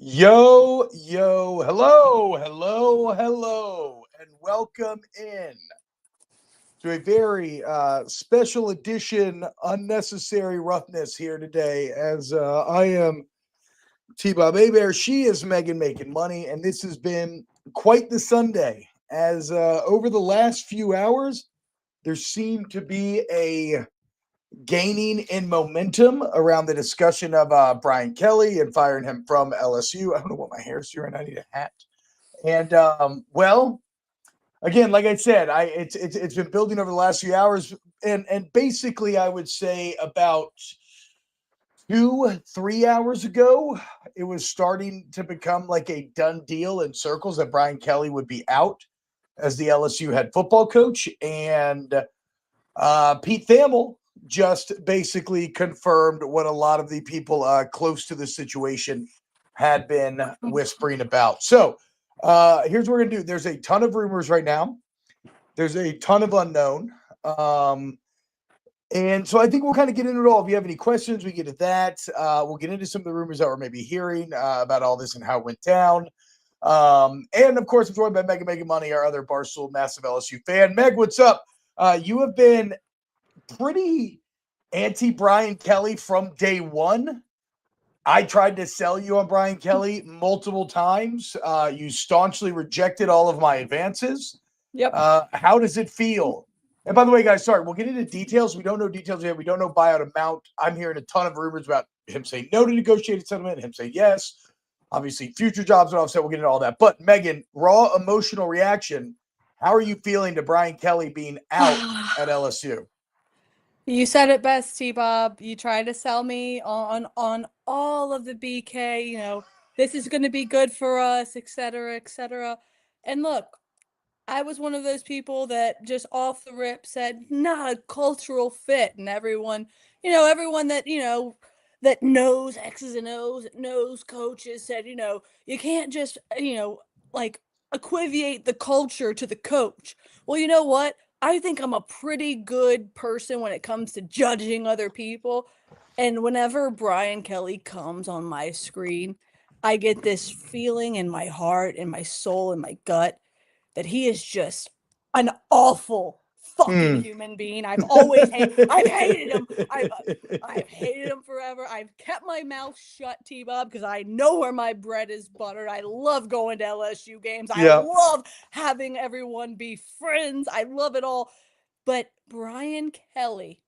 Yo, yo, hello, and welcome in to a very special edition, unnecessary roughness here today. As I am T Bob Abear, she is Megan making money, and this has been quite the Sunday. As over the last few hours, there seemed to be a gaining in momentum around the discussion of Brian Kelly and firing him from LSU. I don't know what my hair is doing. I need a hat. And again, like I said, it's been building over the last few hours, and basically, I would say about 2-3 hours ago, it was starting to become like a done deal in circles that Brian Kelly would be out as the LSU head football coach, and Pete Thamel just basically confirmed what a lot of the people close to the situation had been whispering about. So here's what we're going to do. There's a ton of rumors right now. There's a ton of unknown. And so I think we'll kind of get into it all. If you have any questions, we get to that. We'll get into some of the rumors that we're maybe hearing about all this and how it went down. And of course, I'm joined by Megan Making Money, our other Barstool massive LSU fan. Meg, what's up? You have been pretty anti-Brian Kelly from day one. I tried to sell you on Brian Kelly multiple times. You staunchly rejected all of my advances. Yep. How does it feel? And by the way, guys, sorry, we'll get into details. We don't know details yet. We don't know buyout amount. I'm hearing a ton of rumors about him saying no to negotiated settlement, him saying yes. Obviously, future jobs are offset. We'll get into all that. But Megan, raw emotional reaction. How are you feeling to Brian Kelly being out at LSU? You said it best, T-Bob. You tried to sell me on all of the BK, this is going to be good for us, et cetera, et cetera. And look, I was one of those people that just off the rip said, not a cultural fit. And everyone that knows X's and O's, that knows coaches said, you can't just, like equivalate the culture to the coach. Well, you know what? I think I'm a pretty good person when it comes to judging other people. And whenever Brian Kelly comes on my screen, I get this feeling in my heart, in my soul, in my gut that he is just an awful fucking human being. I've hated him. I've hated him forever. I've kept my mouth shut, T-Bob, because I know where my bread is buttered. I love going to LSU games. I love having everyone be friends. I love it all. But Brian Kelly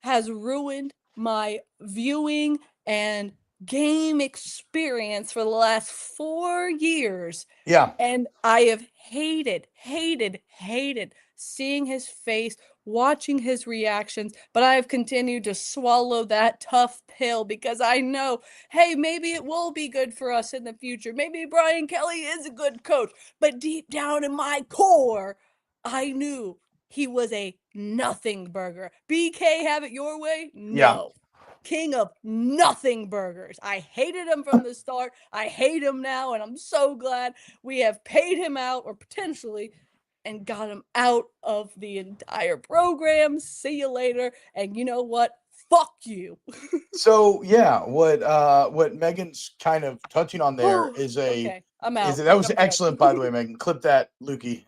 has ruined my viewing and game experience for the last 4 years. Yeah. And I have hated seeing his face, watching his reactions, but I have continued to swallow that tough pill because I know, hey, maybe it will be good for us in the future. Maybe Brian Kelly is a good coach, but deep down in my core, I knew he was a nothing burger. BK, have it your way? No. Yeah. King of nothing burgers. I hated him from the start. I hate him now, and I'm so glad we have paid him out, or potentially, and got him out of the entire program. See you later. And you know what? Fuck you. So yeah, what Megan's kind of touching on there is okay, I'm out. that was excellent, by the way, Megan. Clip that, Lukey.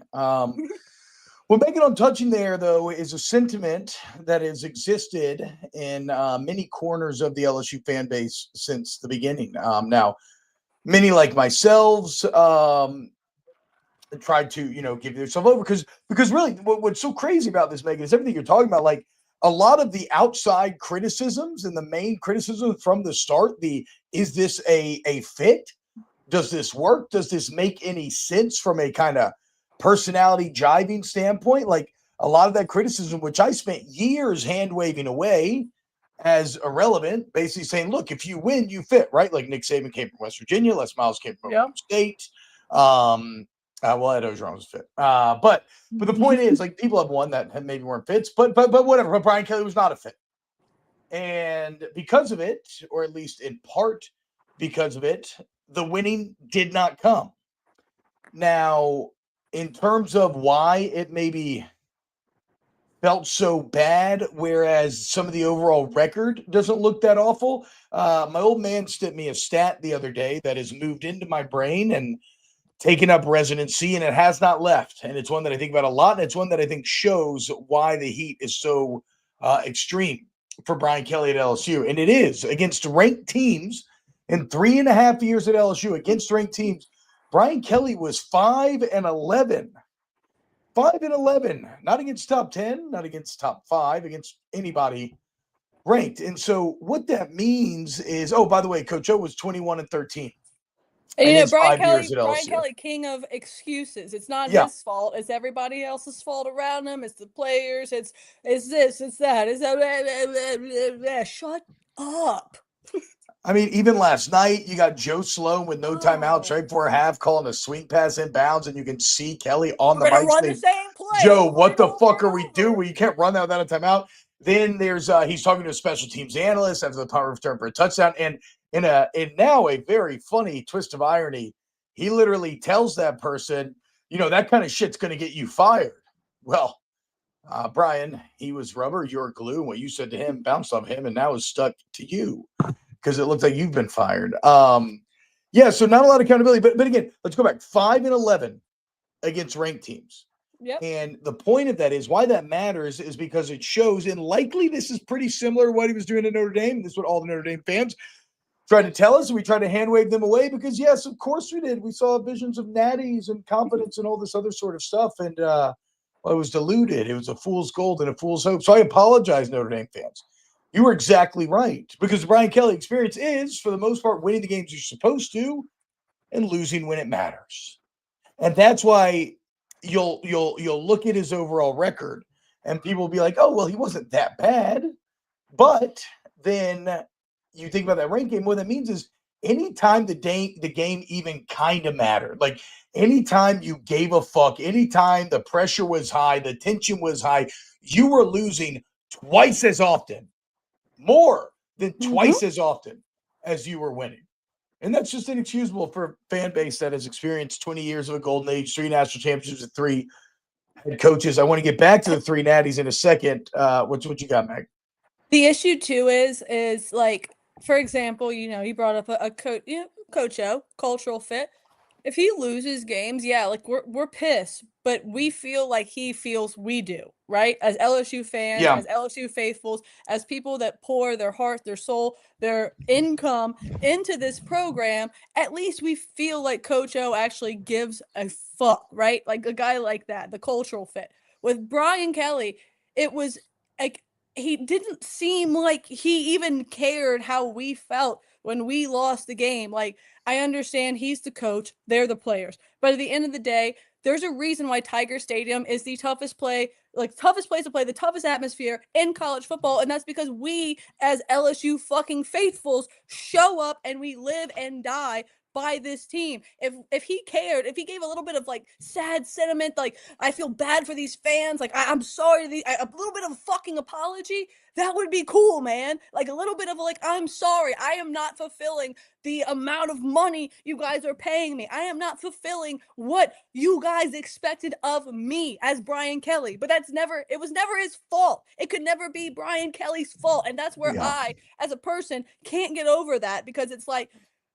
What Megan I'm touching there, though, is a sentiment that has existed in many corners of the LSU fan base since the beginning. Now, many like myself tried to, give themselves over because really what's so crazy about this, Megan, is everything you're talking about. Like a lot of the outside criticisms and the main criticism from the start, is this a fit? Does this work? Does this make any sense from a kind of personality jiving standpoint? Like a lot of that criticism, which I spent years hand waving away as irrelevant, basically saying, look, if you win, you fit, right? Like Nick Saban came from West Virginia, Les Miles came from Oklahoma State. Well, Ed Ogeron was fit. But the point is, like, people have won that maybe weren't fits, but whatever. But Brian Kelly was not a fit. And because of it, or at least in part because of it, the winning did not come. Now, in terms of why it maybe felt so bad, whereas some of the overall record doesn't look that awful. My old man sent me a stat the other day that has moved into my brain and taken up residency, and it has not left. And it's one that I think about a lot, and it's one that I think shows why the heat is so extreme for Brian Kelly at LSU. And it is against ranked teams in 3.5 years at LSU against ranked teams. Brian Kelly was 5-11. 5-11, not against top 10, not against top 5, against anybody ranked. And so what that means is, oh, by the way, Coach O was 21-13 And in you know, his 5 years at Brian LSU. Kelly, king of excuses. It's not Yeah. his fault. It's everybody else's fault around him. It's the players. It's this. It's that. It's that. Shut up. I mean, even last night, you got Joe Sloan with no timeouts Oh. right before half calling a swing pass inbounds, and you can see Kelly on We're the gonna mic run the saying, same play. Joe, over what and the over fuck and are we over. doing? You can't run that without a timeout. Then there's he's talking to a special teams analyst after the punt return for a touchdown. And in now a very funny twist of irony, he literally tells that person, that kind of shit's gonna get you fired. Well, Brian, he was rubber, you're glue, and what you said to him bounced off him and now is stuck to you because it looks like you've been fired. Yeah, so not a lot of accountability, but again, let's go back. 5-11 against ranked teams. Yep. And the point of that is why that matters is because it shows, and likely this is pretty similar to what he was doing at Notre Dame. This is what all the Notre Dame fans tried to tell us, and we tried to hand wave them away because, yes, of course we did. We saw visions of natties and confidence and all this other sort of stuff, and well, it was diluted. It was a fool's gold and a fool's hope. So I apologize, Notre Dame fans. You were exactly right because the Brian Kelly experience is, for the most part, winning the games you're supposed to and losing when it matters. And that's why you'll look at his overall record and people will be like, oh, well, he wasn't that bad. But then you think about that rank game, what that means is anytime the game even kind of mattered, like anytime you gave a fuck, anytime the pressure was high, the tension was high, you were losing twice as often, more than twice as often as you were winning. And that's just inexcusable for a fan base that has experienced 20 years of a golden age, 3 national championships, and 3 head coaches. I want to get back to the 3 natties in a second. What you got, Meg? The issue too is like, for example, he brought up a coach, Coach O, cultural fit. If he loses games, yeah, like we're pissed, but we feel like he feels we do, right? As LSU fans, Yeah. as LSU faithfuls, as people that pour their heart, their soul, their income into this program, at least we feel like Coach O actually gives a fuck, right? Like a guy like that, the cultural fit. With Brian Kelly, it was like he didn't seem like he even cared how we felt when we lost the game. Like, I understand he's the coach, they're the players. But at the end of the day, there's a reason why Tiger Stadium is the toughest place to play, the toughest atmosphere in college football. And that's because we, as LSU fucking faithfuls, show up and we live and die by this team. If he cared, if he gave a little bit of like sad sentiment, like I feel bad for these fans, like I'm sorry, a little bit of a fucking apology, that would be cool, man. Like a little bit of like, I'm sorry, I am not fulfilling the amount of money you guys are paying me. I am not fulfilling what you guys expected of me as Brian Kelly. But it was never his fault. It could never be Brian Kelly's fault. And that's where I, as a person, can't get over that because it's like,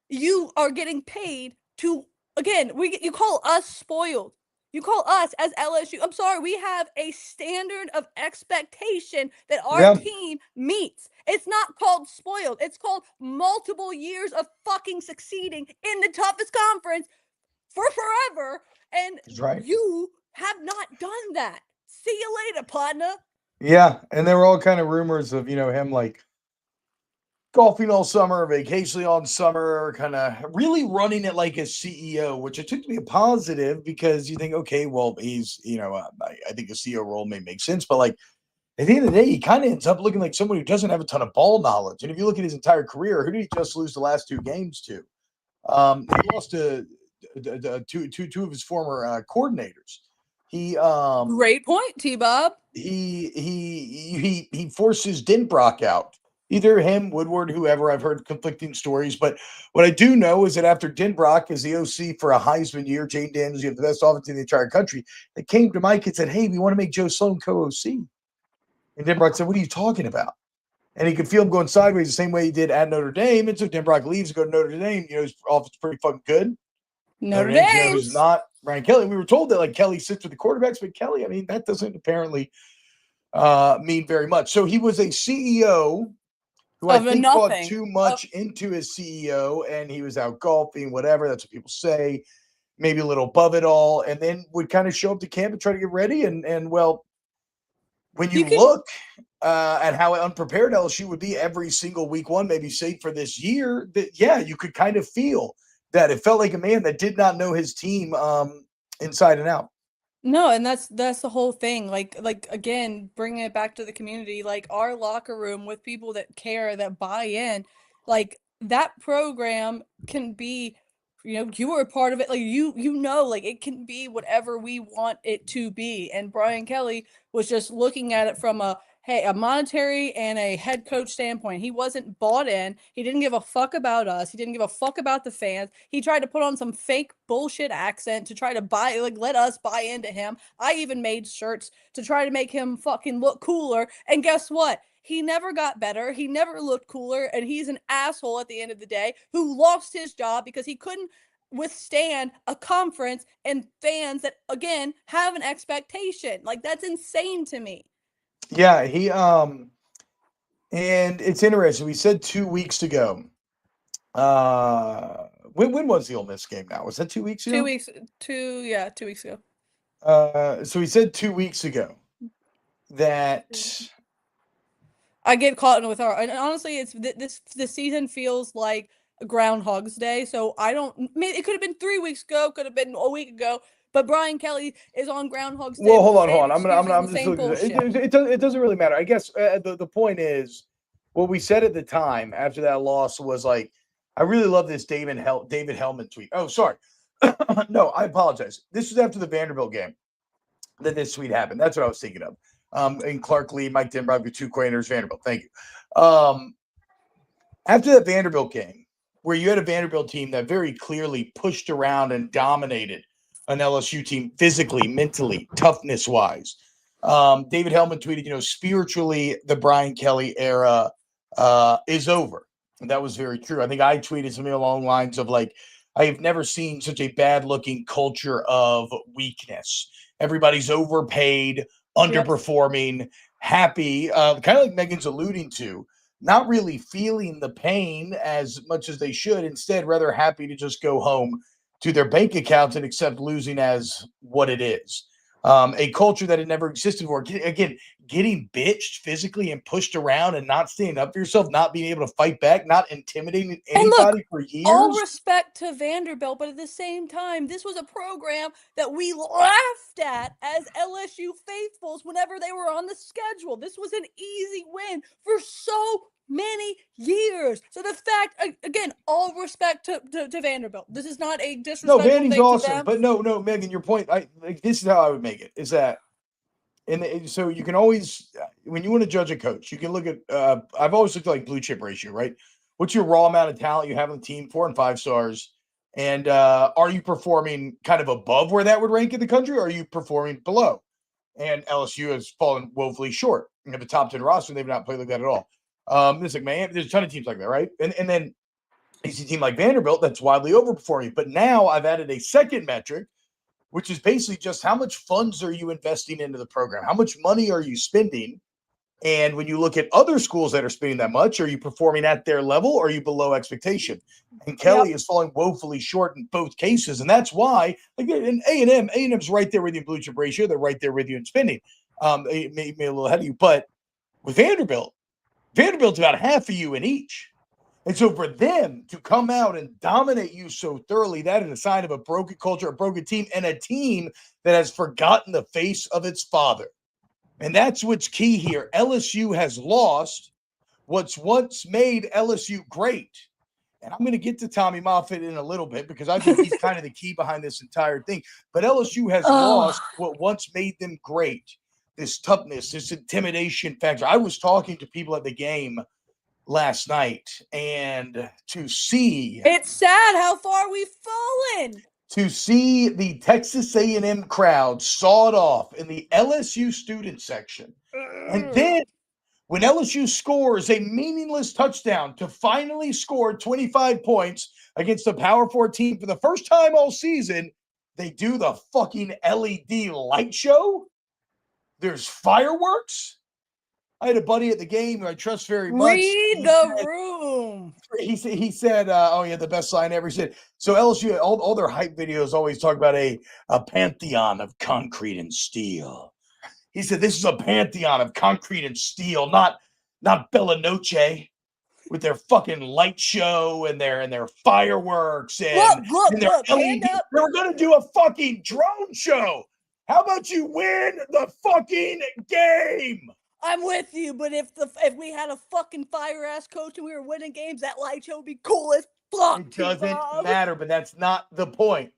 you are getting paid to, again, you call us spoiled. You call us as LSU. I'm sorry, we have a standard of expectation that our team meets. It's not called spoiled. It's called multiple years of fucking succeeding in the toughest conference for forever. And you have not done that. See you later, partner. Yeah, and there were all kind of rumors of, him like golfing all summer, vacationing all summer, kind of really running it like a CEO, which I took to be a positive because you think, okay, well, he's, I think a CEO role may make sense, but like at the end of the day, he kind of ends up looking like someone who doesn't have a ton of ball knowledge. And if you look at his entire career, who did he just lose the last 2 games to? He lost to two of his former coordinators. He great point, T-Bob. He forces Denbrock out. Either him, Woodward, whoever. I've heard conflicting stories, but what I do know is that after Denbrock is the OC for a Heisman year, Jane Daniels, you have the best offense in the entire country. They came to Mike and said, "Hey, we want to make Joe Sloan co-OC." And Denbrock said, what are you talking about? And he could feel him going sideways the same way he did at Notre Dame. And so Denbrock leaves and go to Notre Dame. His offense is pretty fucking good. Notre Dame's, who's not Brian Kelly. We were told that like Kelly sits with the quarterbacks, but Kelly, I mean, that doesn't apparently mean very much. So he was a CEO who I think bought too much into his CEO, and he was out golfing, whatever. That's what people say. Maybe a little above it all, and then would kind of show up to camp and try to get ready. And well, when you look at how unprepared LSU would be every single week one, maybe say for this year, that yeah, you could kind of feel that it felt like a man that did not know his team inside and out. No, and that's the whole thing. Like again, bringing it back to the community, like our locker room with people that care, that buy in, like that program can be, you were a part of it. Like like it can be whatever we want it to be. And Brian Kelly was just looking at it from a monetary and a head coach standpoint. He wasn't bought in. He didn't give a fuck about us. He didn't give a fuck about the fans. He tried to put on some fake bullshit accent to try to let us buy into him. I even made shirts to try to make him fucking look cooler. And guess what? He never got better. He never looked cooler. And he's an asshole at the end of the day who lost his job because he couldn't withstand a conference and fans that, again, have an expectation. Like, that's insane to me. Yeah, and it's interesting. We said 2 weeks ago. When was the Ole Miss game now? Was that 2 weeks ago? 2 weeks ago. So we said 2 weeks ago that I get caught in with our, and honestly, it's this season feels like Groundhog's Day. So I don't. It could have been 3 weeks ago, could have been a week ago. But Brian Kelly is on Groundhog's Day. Well, hold on. I'm just looking. It doesn't really matter. I guess the point is what we said at the time after that loss was like, I really love this David Hellman tweet. Oh, sorry. No, I apologize. This was after the Vanderbilt game that this tweet happened. That's what I was thinking of. And Clark Lee, Mike Denbrock with 2 coiners, Vanderbilt. Thank you. After that Vanderbilt game, where you had a Vanderbilt team that very clearly pushed around and dominated an LSU team physically, mentally, toughness-wise. David Hellman tweeted, spiritually, the Brian Kelly era is over. And that was very true. I think I tweeted something along the lines of like, I have never seen such a bad-looking culture of weakness. Everybody's overpaid, underperforming, happy, kind of like Megan's alluding to, not really feeling the pain as much as they should. Instead, rather happy to just go home to their bank accounts and accept losing as what it is. A culture that had never existed before. Again, getting bitched physically and pushed around and not standing up for yourself, not being able to fight back, not intimidating anybody for years. All respect to Vanderbilt, but at the same time, this was a program that we laughed at as LSU faithfuls whenever they were on the schedule. This was an easy win for so many years. So the fact, again, all respect to Vanderbilt. This is not a disrespectful thing awesome, to them. But no, Megan, your point, this is how I would make it, is that, and so you can always, when you want to judge a coach, you can look at, I've always looked at like blue chip ratio, right? What's your raw amount of talent you have on the team, 4 and 5 stars? And are you performing kind of above where that would rank in the country, or are you performing below? And LSU has fallen woefully short. You have the top 10 roster, they've not played like that at all. There's a ton of teams like that, right? And then you see a team like Vanderbilt that's wildly overperforming. But now I've added a second metric, which is basically just how much funds are you investing into the program? How much money are you spending? And when you look at other schools that are spending that much, are you performing at their level or are you below expectation? And Kelly is falling woefully short in both cases. And that's why, like in A&M's right there with you in blue chip ratio. They're right there with you in spending. They may a little ahead of you. But with Vanderbilt's about half of you in each. And so for them to come out and dominate you so thoroughly, that is a sign of a broken culture, a broken team, and a team that has forgotten the face of its father. And that's what's key here. LSU has lost what's once made LSU great. And I'm going to get to Tommy Moffett in a little bit because I think he's kind of the key behind this entire thing. But LSU has lost what once made them great. This toughness, this intimidation factor. I was talking to people at the game last night, and to see, it's sad how far we've fallen. to see the Texas A&M crowd sawed off in the LSU student section. And then when LSU scores a meaningless touchdown to finally score 25 points against a Power 4 team for the first time all season, they do the fucking LED light show. There's fireworks. I had a buddy at the game who I trust very much. Read the room. He said, oh yeah, the best sign ever. He said, so LSU, all their hype videos always talk about a pantheon of concrete and steel. He said, this is a pantheon of concrete and steel, not Bella Noche with their fucking light show and their fireworks and their LED. They were going to do a fucking drone show. How about you win the fucking game? I'm with you, but if we had a fucking fire-ass coach and we were winning games, that light show would be cool as fuck. It doesn't matter, but that's not the point.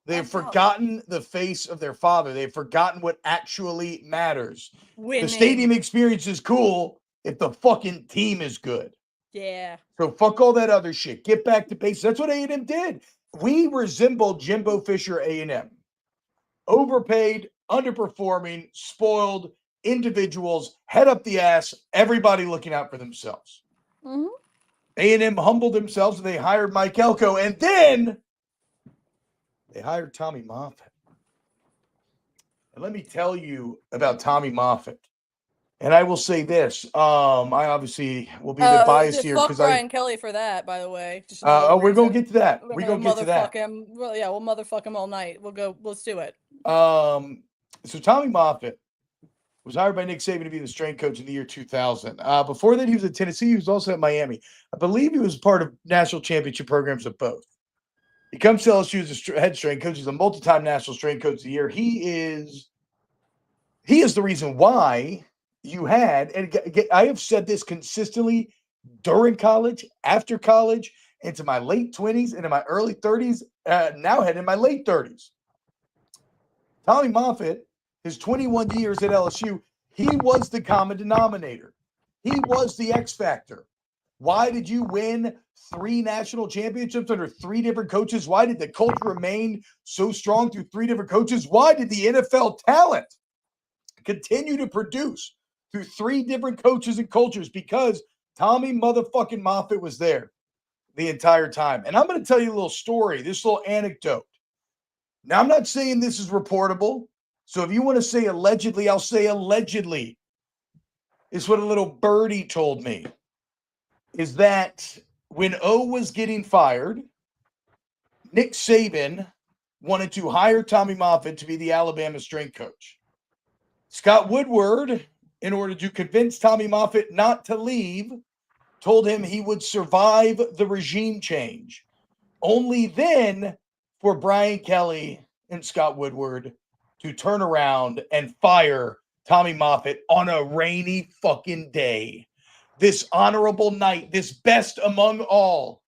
They've forgotten the face of their father. They've forgotten what actually matters. Winning. The stadium experience is cool if the fucking team is good. Yeah. So fuck all that other shit. Get back to basics. That's what A&M did. We resembled Jimbo Fisher A&M. Overpaid, underperforming, spoiled individuals, head up the ass, everybody looking out for themselves. Mm-hmm. A&M humbled themselves and they hired Mike Elko, and then they hired Tommy Moffett. And let me tell you about Tommy Moffett. And I will say this. I obviously will be a bit biased here because Brian Kelly for that, by the way. We're going to get to that. We're going to get to that. Him. Well, yeah, we'll motherfuck him all night. Let's do it. So Tommy Moffett was hired by Nick Saban to be the strength coach in the year 2000. Before that, he was at Tennessee. He was also at Miami. I believe he was part of national championship programs of both. He comes to LSU as a head strength coach. He's a multi-time national strength coach of the year. He is the reason why you had, and I have said this consistently during college, after college, into my late 20s, and in my early 30s, now heading in my late 30s. Tommy Moffett, his 21 years at LSU, he was the common denominator. He was the X factor. Why did you win 3 national championships under 3 different coaches? Why did the culture remain so strong through 3 different coaches? Why did the NFL talent continue to produce through 3 different coaches and cultures? Because Tommy motherfucking Moffett was there the entire time. And I'm going to tell you a little story, this little anecdote. Now, I'm not saying this is reportable. So if you want to say allegedly, I'll say allegedly. It's what a little birdie told me. Is that when O was getting fired, Nick Saban wanted to hire Tommy Moffett to be the Alabama strength coach. Scott Woodward, in order to convince Tommy Moffett not to leave, told him he would survive the regime change. Only then for Brian Kelly and Scott Woodward to turn around and fire Tommy Moffett on a rainy fucking day. This honorable night, this best among all,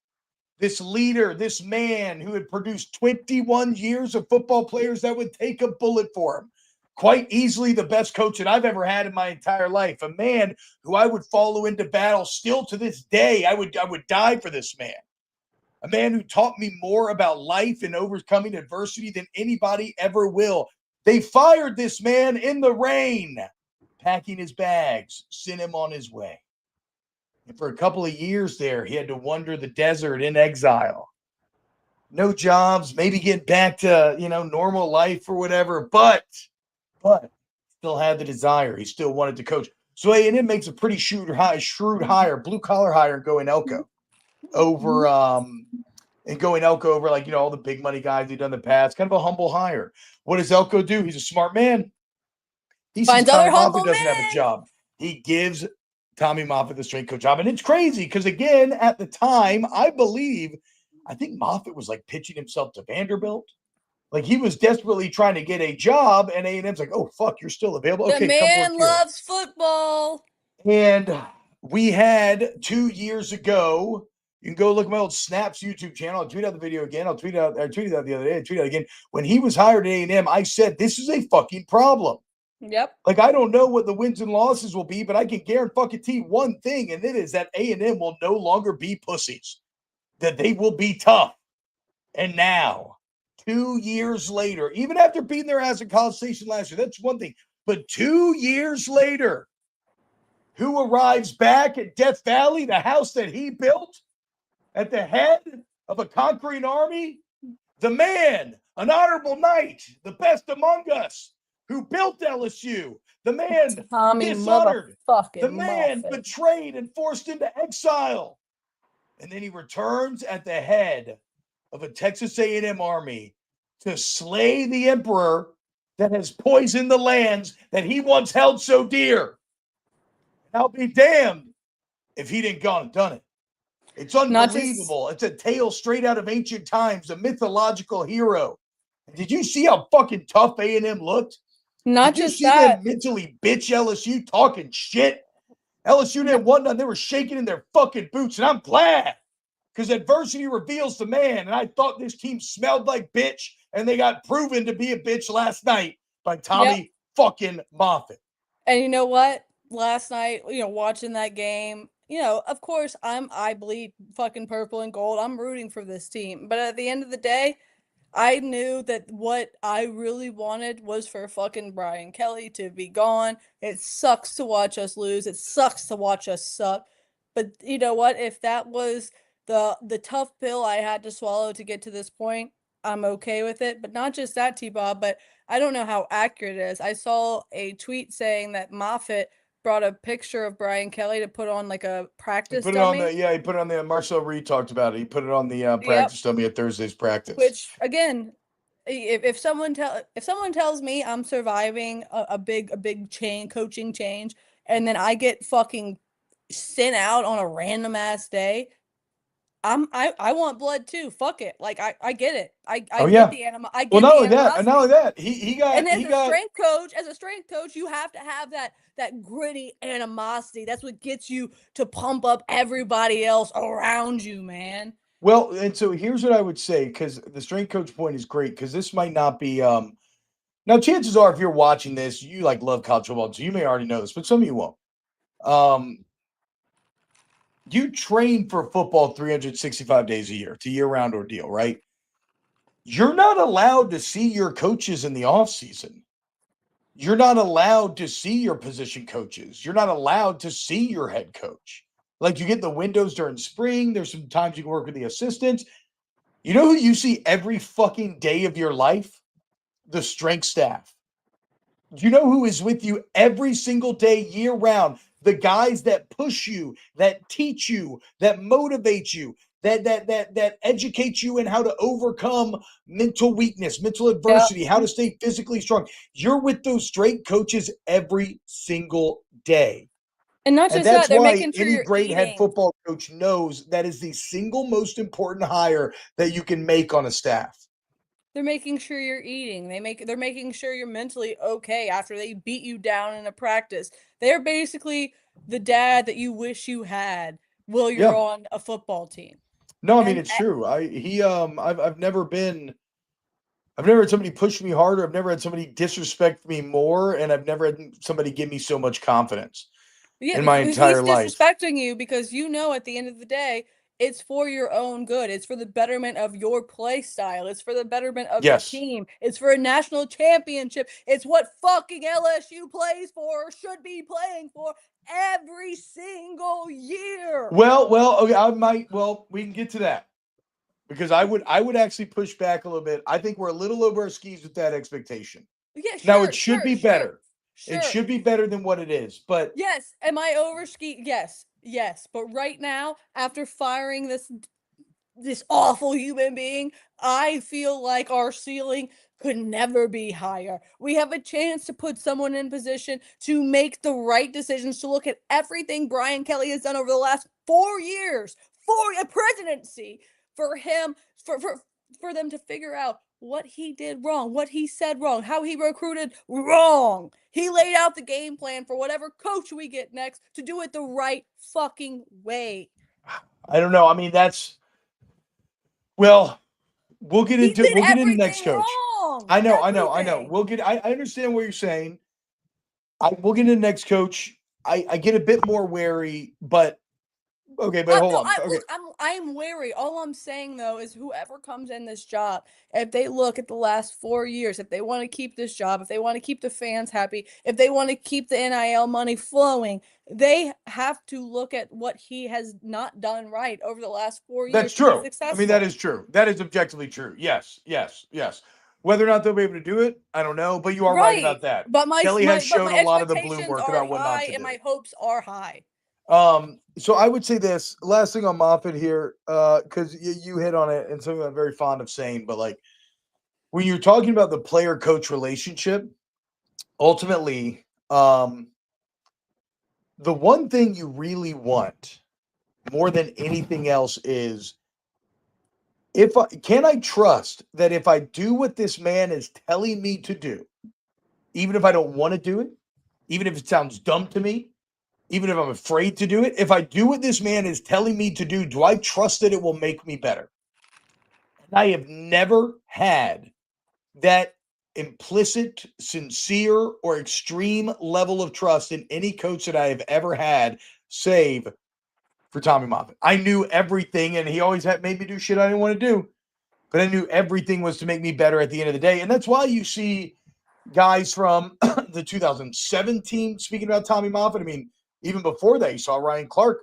this leader, this man who had produced 21 years of football players that would take a bullet for him. Quite easily the best coach that I've ever had in my entire life. A man who I would follow into battle still to this day. I would die for this man. A man who taught me more about life and overcoming adversity than anybody ever will. They fired this man in the rain, packing his bags, sent him on his way. And for a couple of years there, he had to wander the desert in exile. No jobs, maybe get back to, normal life or whatever, but still had the desire. He still wanted to coach. So A&M makes a pretty shrewd hire, blue-collar hire, going Elko over like, all the big money guys he'd done in the past. Kind of a humble hire. What does Elko do? He's a smart man. He finds other humble men. Doesn't have a job. He gives Tommy Moffett the strength coach job. And it's crazy because, again, at the time, I think Moffett was like pitching himself to Vanderbilt. Like he was desperately trying to get a job, and A&M's like, oh, fuck, you're still available. Okay, the man loves football. And we had 2 years ago, you can go look at my old Snaps YouTube channel. I'll tweet out the video again. I tweeted out the other day. I tweeted out again. When he was hired at A&M, I said, this is a fucking problem. Yep. Like, I don't know what the wins and losses will be, but I can guarantee one thing, and it is that A&M will no longer be pussies. That they will be tough. And now, 2 years later, even after beating their ass at College Station last year, that's one thing. But 2 years later, who arrives back at Death Valley, the house that he built, at the head of a conquering army? The man, an honorable knight, the best among us, who built LSU, the man Tommy dishonored, the motherfucking man Moffett. betrayed and forced into exile. And then he returns at the head of a Texas A&M army to slay the emperor that has poisoned the lands that he once held so dear. I'll be damned if he didn't gone and done it. It's unbelievable. It's a tale straight out of ancient times, a mythological hero. Did you see how fucking tough A&M looked? Not Did you just see that. them mentally bitch LSU talking shit? LSU didn't want none. They were shaking in their fucking boots, and I'm glad because adversity reveals the man. And I thought this team smelled like bitch, and they got proven to be a bitch last night by Tommy fucking Moffett. And you know what? Last night, watching that game, of course, I bleed fucking purple and gold. I'm rooting for this team. But at the end of the day, I knew that what I really wanted was for fucking Brian Kelly to be gone. It sucks to watch us lose. It sucks to watch us suck. But you know what? If that was the tough pill I had to swallow to get to this point, I'm okay with it. But not just that, T-Bob, but I don't know how accurate it is. I saw a tweet saying that Moffett brought a picture of Brian Kelly to put on like a practice He put it on the Marcel Reed talked about it. He put it on the practice dummy at Thursday's practice. Which again, if someone tells me I'm surviving a big coaching change, and then I get fucking sent out on a random ass day, I want blood too. Fuck it. Like I get it. I get the anima. I get not the only that, and not only animosity. that, he got. And as a strength coach, you have to have that gritty animosity. That's what gets you to pump up everybody else around you, man. Well, and so here's what I would say, because the strength coach point is great, because this might not be now chances are if you're watching this, you like love college football, so you may already know this, but some of you won't. You train for football 365 days a year. It's a year-round ordeal, right? You're not allowed to see your coaches in the off season. You're not allowed to see your position coaches. You're not allowed to see your head coach. Like you get the windows during spring. There's some times you can work with the assistants. You know who you see every fucking day of your life? The strength staff. Do you know who is with you every single day, year round? The guys that push you, that teach you, that motivate you, that educate you in how to overcome mental weakness, mental adversity, how to stay physically strong. You're with those strength coaches every single day. And not just that's that, they're why making sure any you're great eating. head football coach knows that is the single most important hire that you can make on a staff. They're making sure you're eating. They're making sure you're mentally okay after they beat you down in a practice. They're basically the dad that you wish you had while you're on a football team. No, I mean it's true. I've never had somebody push me harder. I've never had somebody disrespect me more, and I've never had somebody give me so much confidence in my entire life. He's disrespecting you because at the end of the day, it's for your own good. It's for the betterment of your play style. It's for the betterment of your team. It's for a national championship. It's what fucking LSU plays for or should be playing for every single year. Well, okay, we can get to that. Because I would actually push back a little bit. I think we're a little over our skis with that expectation. Yeah, sure. Now it should be better. Sure. It should be better than what it is. But yes, am I over ski? Yes. But right now, after firing this awful human being, I feel like our ceiling could never be higher. We have a chance to put someone in position to make the right decisions, to look at everything Brian Kelly has done over the last 4 years, for a presidency, for him, for them to figure out what he did wrong, what he said wrong, how he recruited wrong. He laid out the game plan for whatever coach we get next to do it the right fucking way. I don't know. I mean, we'll get into next coach. Wrong. I know. I understand what you're saying. We'll get into next coach. I get a bit more wary, but Okay, but hold No, on. Okay, look, I'm wary. All I'm saying though is whoever comes in this job, if they look at the last 4 years, if they want to keep this job, if they want to keep the fans happy, if they want to keep the NIL money flowing, they have to look at what he has not done right over the last 4 years that's to be true. I mean, that successful. is true. That is objectively true. Yes, yes, yes. Whether or not they'll be able to do it, I don't know. But you are right Right. about that. But my Kelly has my but shown my a lot of the blue expectations work are about what not high to and do. my hopes are high. So I would say this last thing on Moffett here, because you hit on it and something I'm very fond of saying, but like when you're talking about the player coach relationship, ultimately, the one thing you really want more than anything else is can I trust that if I do what this man is telling me to do, even if I don't want to do it, even if it sounds dumb to me, even if I'm afraid to do it, if I do what this man is telling me to do I trust that it will make me better? And I have never had that implicit, sincere, or extreme level of trust in any coach that I have ever had, save for Tommy Moffett. I knew everything, and he always had made me do shit I didn't want to do, but I knew everything was to make me better at the end of the day. And that's why you see guys from the 2017 speaking about Tommy Moffett. I mean, even before that, you saw Ryan Clark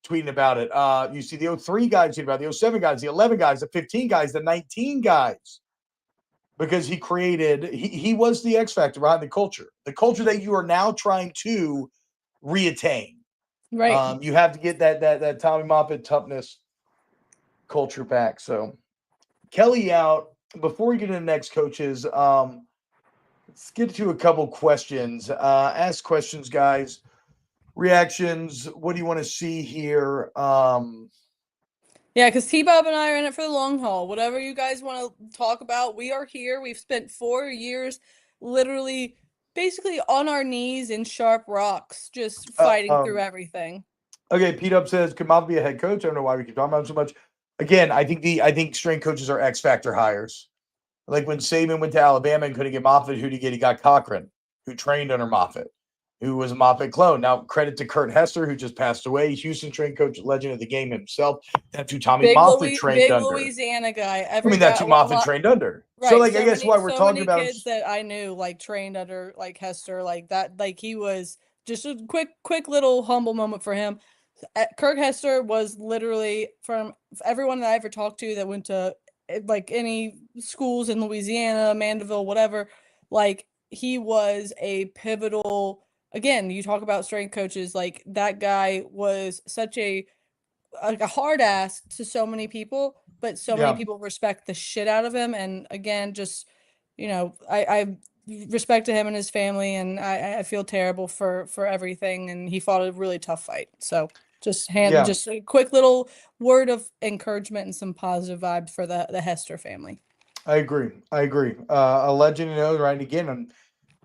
tweeting about it. You see the 03 guys tweeting about it, the 07 guys, the 11 guys, the 15 guys, the 19 guys, because he was the X factor behind the culture that you are now trying to reattain. Right. You have to get that Tommy Moffett toughness culture back. So Kelly out. Before we get to the next coaches, let's get to a couple questions. Ask questions, guys. Reactions. What do you want to see here? Yeah, because T Bob and I are in it for the long haul. Whatever you guys want to talk about, we are here. We've spent 4 years literally basically on our knees in sharp rocks, just Uh, fighting through um, everything. okay, Pete Up says, could Mount be a head coach? I don't know why we keep talking about it so much. Again, I think strength coaches are X factor hires. Like when Saban went to Alabama and couldn't get Moffitt, who did he get? He got Cochran, who trained under Moffitt, who was a Moffitt clone. Now, credit to Kurt Hester, who just passed away, Houston trained coach, legend of the game himself. That's who Tommy Moffitt trained Big under. Louisiana guy. I Every mean, that's guy, who a Moffitt lot. trained under. So, Right. like, I guess why we're So talking many about him. kids that I knew like trained under like Hester, like that. Like he was just a quick little humble moment for him. Kirk Hester was literally from everyone that I ever talked to that went to like any schools in Louisiana, Mandeville, whatever. Like he was a pivotal. Again, you talk about strength coaches. Like that guy was such a hard ass to so many people, but so many Yeah, people respect the shit out of him. And again, just I respect to him and his family, and I feel terrible for everything. And he fought a really tough fight. So yeah, just a quick little word of encouragement and some positive vibes for the Hester family. I agree. I agree. A legend, right? Again, I'm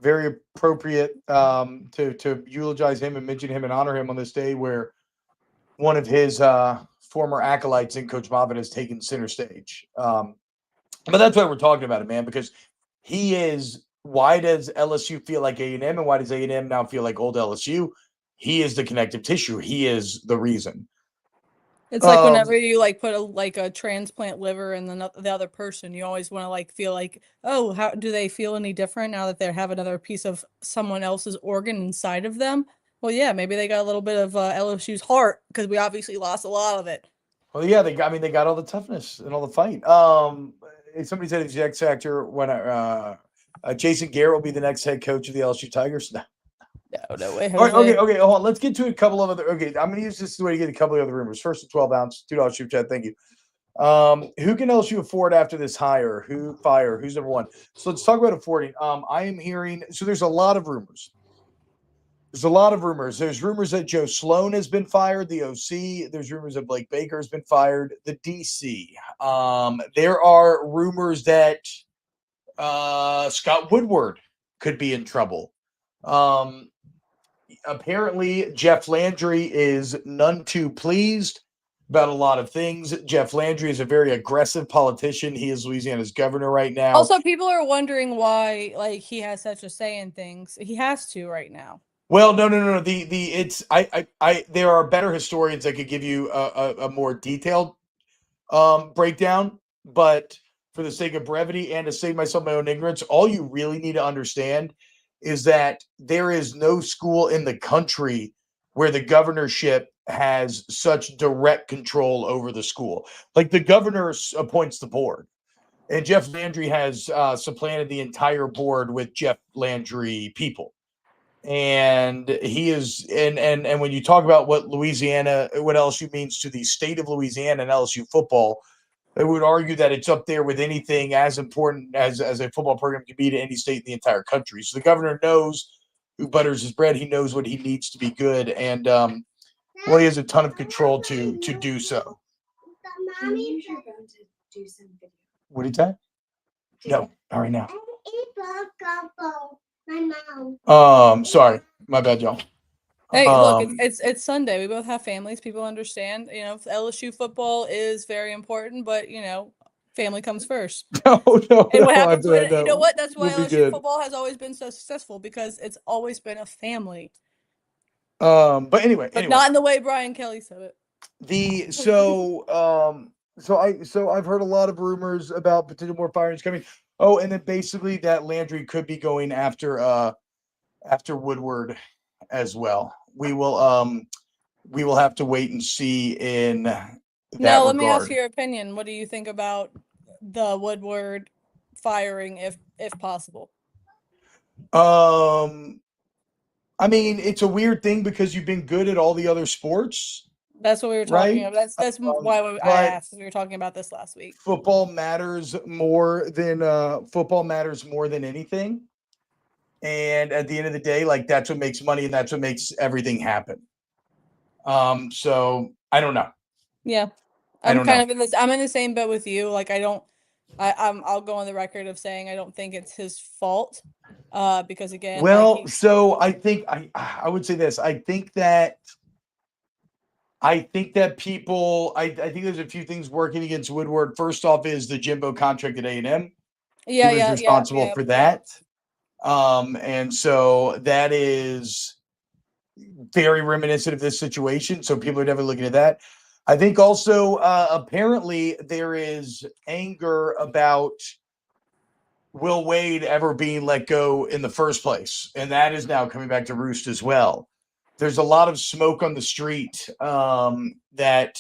very appropriate to eulogize him and mention him and honor him on this day where one of his former acolytes in Coach Moffitt has taken center stage. But that's why we're talking about it, man, because he is. Why does LSU feel like A&M, and why does A&M now feel like old LSU? He is the connective tissue. He is the reason. It's like Um, whenever you like put a transplant liver in the other person, you always want to like feel like, oh, how do they feel any different now that they have another piece of someone else's organ inside of them? Well, yeah, maybe they got a little bit of LSU's heart because we obviously lost a lot of it. well, yeah, they got all the toughness and all the fight. Somebody said it's the X factor when Jason Garrett will be the next head coach of the LSU Tigers. No. No, no way, All right, Jose. okay. Hold on. Let's get to a couple of other. Okay, I'm gonna use this as a way to get a couple of other rumors. First, a 12-ounce, $2 super chat. Thank you. Who can LSU afford after this hire? Who fire? Who's number one? So let's talk about affording. I am hearing. So there's a lot of rumors. There's a lot of rumors. There's rumors that Joe Sloan has been fired, the OC. There's rumors that Blake Baker has been fired, the DC. There are rumors that Scott Woodward could be in trouble. Apparently, Jeff Landry is none too pleased about a lot of things. Jeff Landry is a very aggressive politician. He is Louisiana's governor right now. Also, people are wondering why like he has such a say in things. He has to right now. Well, no. The it's I there are better historians that could give you a more detailed breakdown, but for the sake of brevity and to save myself my own ignorance, all you really need to understand is that there is no school in the country where the governorship has such direct control over the school. Like the governor appoints the board, and Jeff Landry has supplanted the entire board with Jeff Landry people. And he is, and when you talk about what Louisiana, what LSU means to the state of Louisiana and LSU football, I would argue that it's up there with anything as important as a football program can be to any state in the entire country. So the governor knows who butters his bread. He knows what he needs to be good, and well, he has a ton of control to do so. What did that? No, not right now. Sorry, my bad, y'all. Hey, look, it's Sunday. We both have families. People understand. You know, LSU football is very important, but you know, family comes first. No, And what happens? no, You know what? That's why we'll be LSU good. football has always been so successful because it's always been a family. But anyway, not in the way Brian Kelly said it. So I've heard a lot of rumors about potential more firings coming. Oh, and then basically that Landry could be going after Woodward as well. We will have to wait and see in that Now, let me ask regard. you your opinion. What do you think about the Woodward firing, if possible? I mean, it's a weird thing because you've been good at all the other sports, That's what we were talking right? about. That's why I But asked. We were talking about this last week. football matters more than anything. And at the end of the day, like that's what makes money and that's what makes everything happen. So I don't know. Yeah. I'm kind of in this. I'm in the same boat with you. Like I'll go on the record of saying I don't think it's his fault. Because again, well, so I think I would say this. I think that people I think there's a few things working against Woodward. First off is the Jimbo contract at A&M. Yeah, he was responsible for that. And so that is very reminiscent of this situation. So people are definitely looking at that. I think also apparently there is anger about Will Wade ever being let go in the first place. And that is now coming back to roost as well. There's a lot of smoke on the street that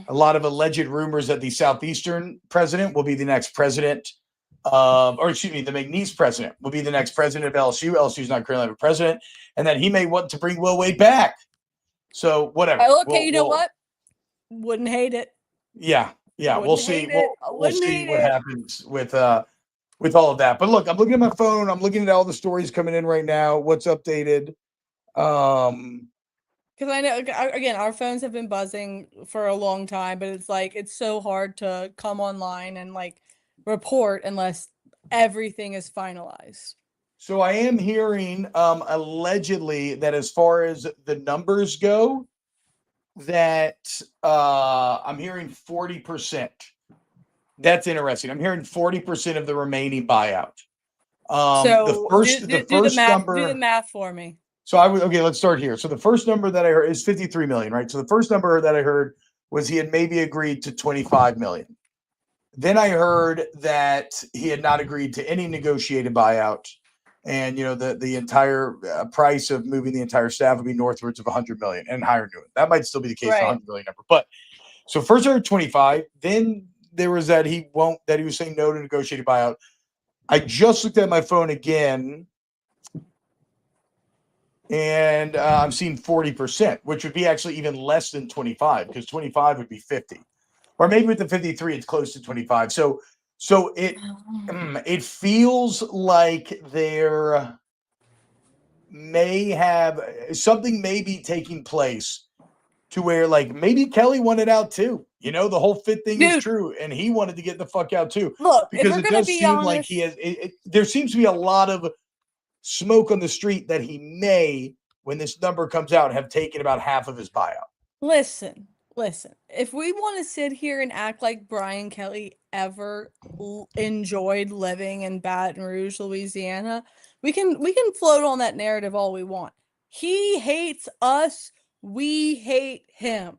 a lot of alleged rumors that the Southeastern president will be the next president. Or excuse me, the McNeese president will be the next president of LSU. LSU is not currently a president, and that he may want to bring Will Wade back. So whatever. Okay, you know what? Wouldn't hate it. Yeah, we'll see. We'll see what happens with all of that. But look, I'm looking at my phone. I'm looking at all the stories coming in right now. What's updated? Because I know, again, our phones have been buzzing for a long time, but it's like it's so hard to come online and like report unless everything is finalized. So I am hearing allegedly that as far as the numbers go, that I'm hearing 40%. That's interesting. I'm hearing 40% of the remaining buyout. So the first number, do the math for me. So okay, let's start here. So the first number that I heard is 53 million, right? So the first number that I heard was he had maybe agreed to 25 million. Then I heard that he had not agreed to any negotiated buyout. And the entire price of moving the entire staff would be northwards of 100 million and higher new. That might still be the case, right. The 100 million number. But so first I heard 25. Then there was that he was saying no to negotiated buyout. I just looked at my phone again, and I'm seeing 40%, which would be actually even less than 25 because 25 would be 50, or maybe with the 53, it's close to 25. So it feels like there something may be taking place to where like maybe Kelly wanted out too. The whole fit thing is true, and he wanted to get the fuck out too. Look, because it does seem like he has. There seems to be a lot of smoke on the street that he may, when this number comes out, have taken about half of his buyout. Listen. If we want to sit here and act like Brian Kelly ever enjoyed living in Baton Rouge, Louisiana, we can float on that narrative all we want. He hates us. We hate him.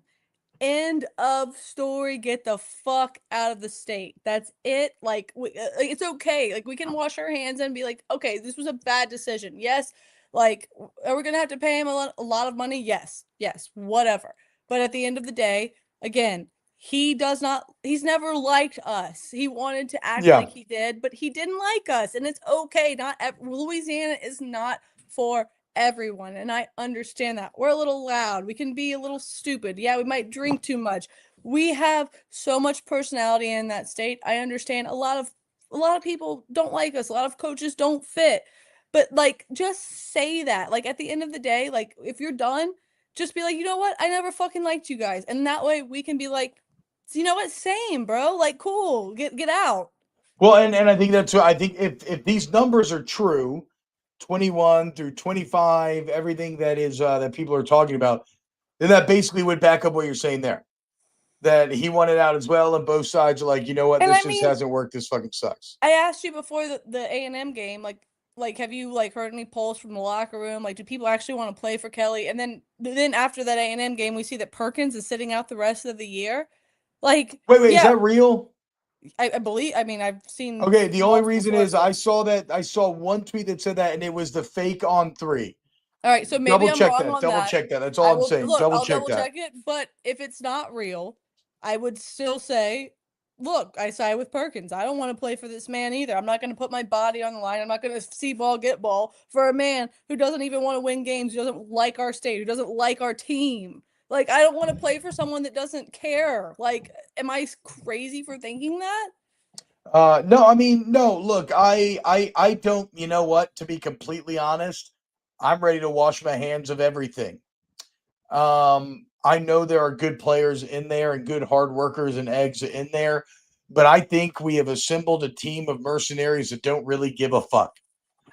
End of story. Get the fuck out of the state. That's it. Like, it's okay. Like, we can wash our hands and be like, okay, this was a bad decision. Yes. Like, are we gonna have to pay him a lot of money? Yes. Yes. Whatever. But at the end of the day, again, he does not. He's never liked us. He wanted to act Yeah. like he did, but he didn't like us, and it's okay. Not Louisiana is not for everyone, and I understand that. We're a little loud. We can be a little stupid. Yeah, we might drink too much. We have so much personality in that state. I understand a lot of people don't like us. A lot of coaches don't fit. But like just say that. Like at the end of the day, like if you're done, just be like, "You know what? I never fucking liked you guys." And that way we can be like, "You know what? Same, bro. Like cool. Get out." Well, and I think that's what I think if these numbers are true, 21 through 25, everything that is that people are talking about, then that basically would back up what you're saying there. That he wanted out as well, and both sides are like, you know what, And this I just mean, hasn't worked. This fucking sucks. I asked you before the A&M game, like have you like heard any polls from the locker room? Like, do people actually want to play for Kelly? And then after that A&M game, we see that Perkins is sitting out the rest of the year. Like, Wait, is yeah, that real? I believe. I mean, I've seen Okay, the only multiple reason is sources. I saw one tweet that said that, and it was the fake on three. All right, so maybe Double I'm check wrong that. on Double that. check that. That's all I I'm will saying. look. Double I'll check double that. check it. But if it's not real, I would still say, look, I side with Perkins. I don't want to play for this man either. I'm not going to put my body on the line. I'm not going to see ball, get ball for a man who doesn't even want to win games, who doesn't like our state, who doesn't like our team. Like, I don't want to play for someone that doesn't care. Like, am I crazy for thinking that? No, I mean, no. Look, I don't. You know what? To be completely honest, I'm ready to wash my hands of everything. I know there are good players in there and good hard workers and eggs in there, but I think we have assembled a team of mercenaries that don't really give a fuck.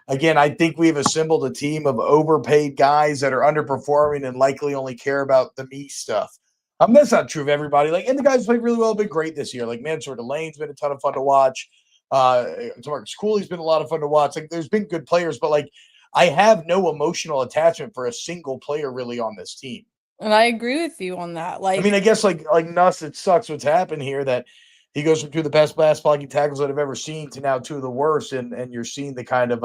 Again, I think we've assembled a team of overpaid guys that are underperforming and likely only care about the me stuff. That's not true of everybody. Like, and the guys played really well, been great this year. Like, Mansour Delane's been a ton of fun to watch. Marcus Cooley's been a lot of fun to watch. Like, there's been good players, but like, I have no emotional attachment for a single player really on this team. And I agree with you on that. I mean, Like, I guess like Nuss, it sucks what's happened here that he goes from two of the best blast blocking tackles that I've ever seen to now two of the worst, and you're seeing the kind of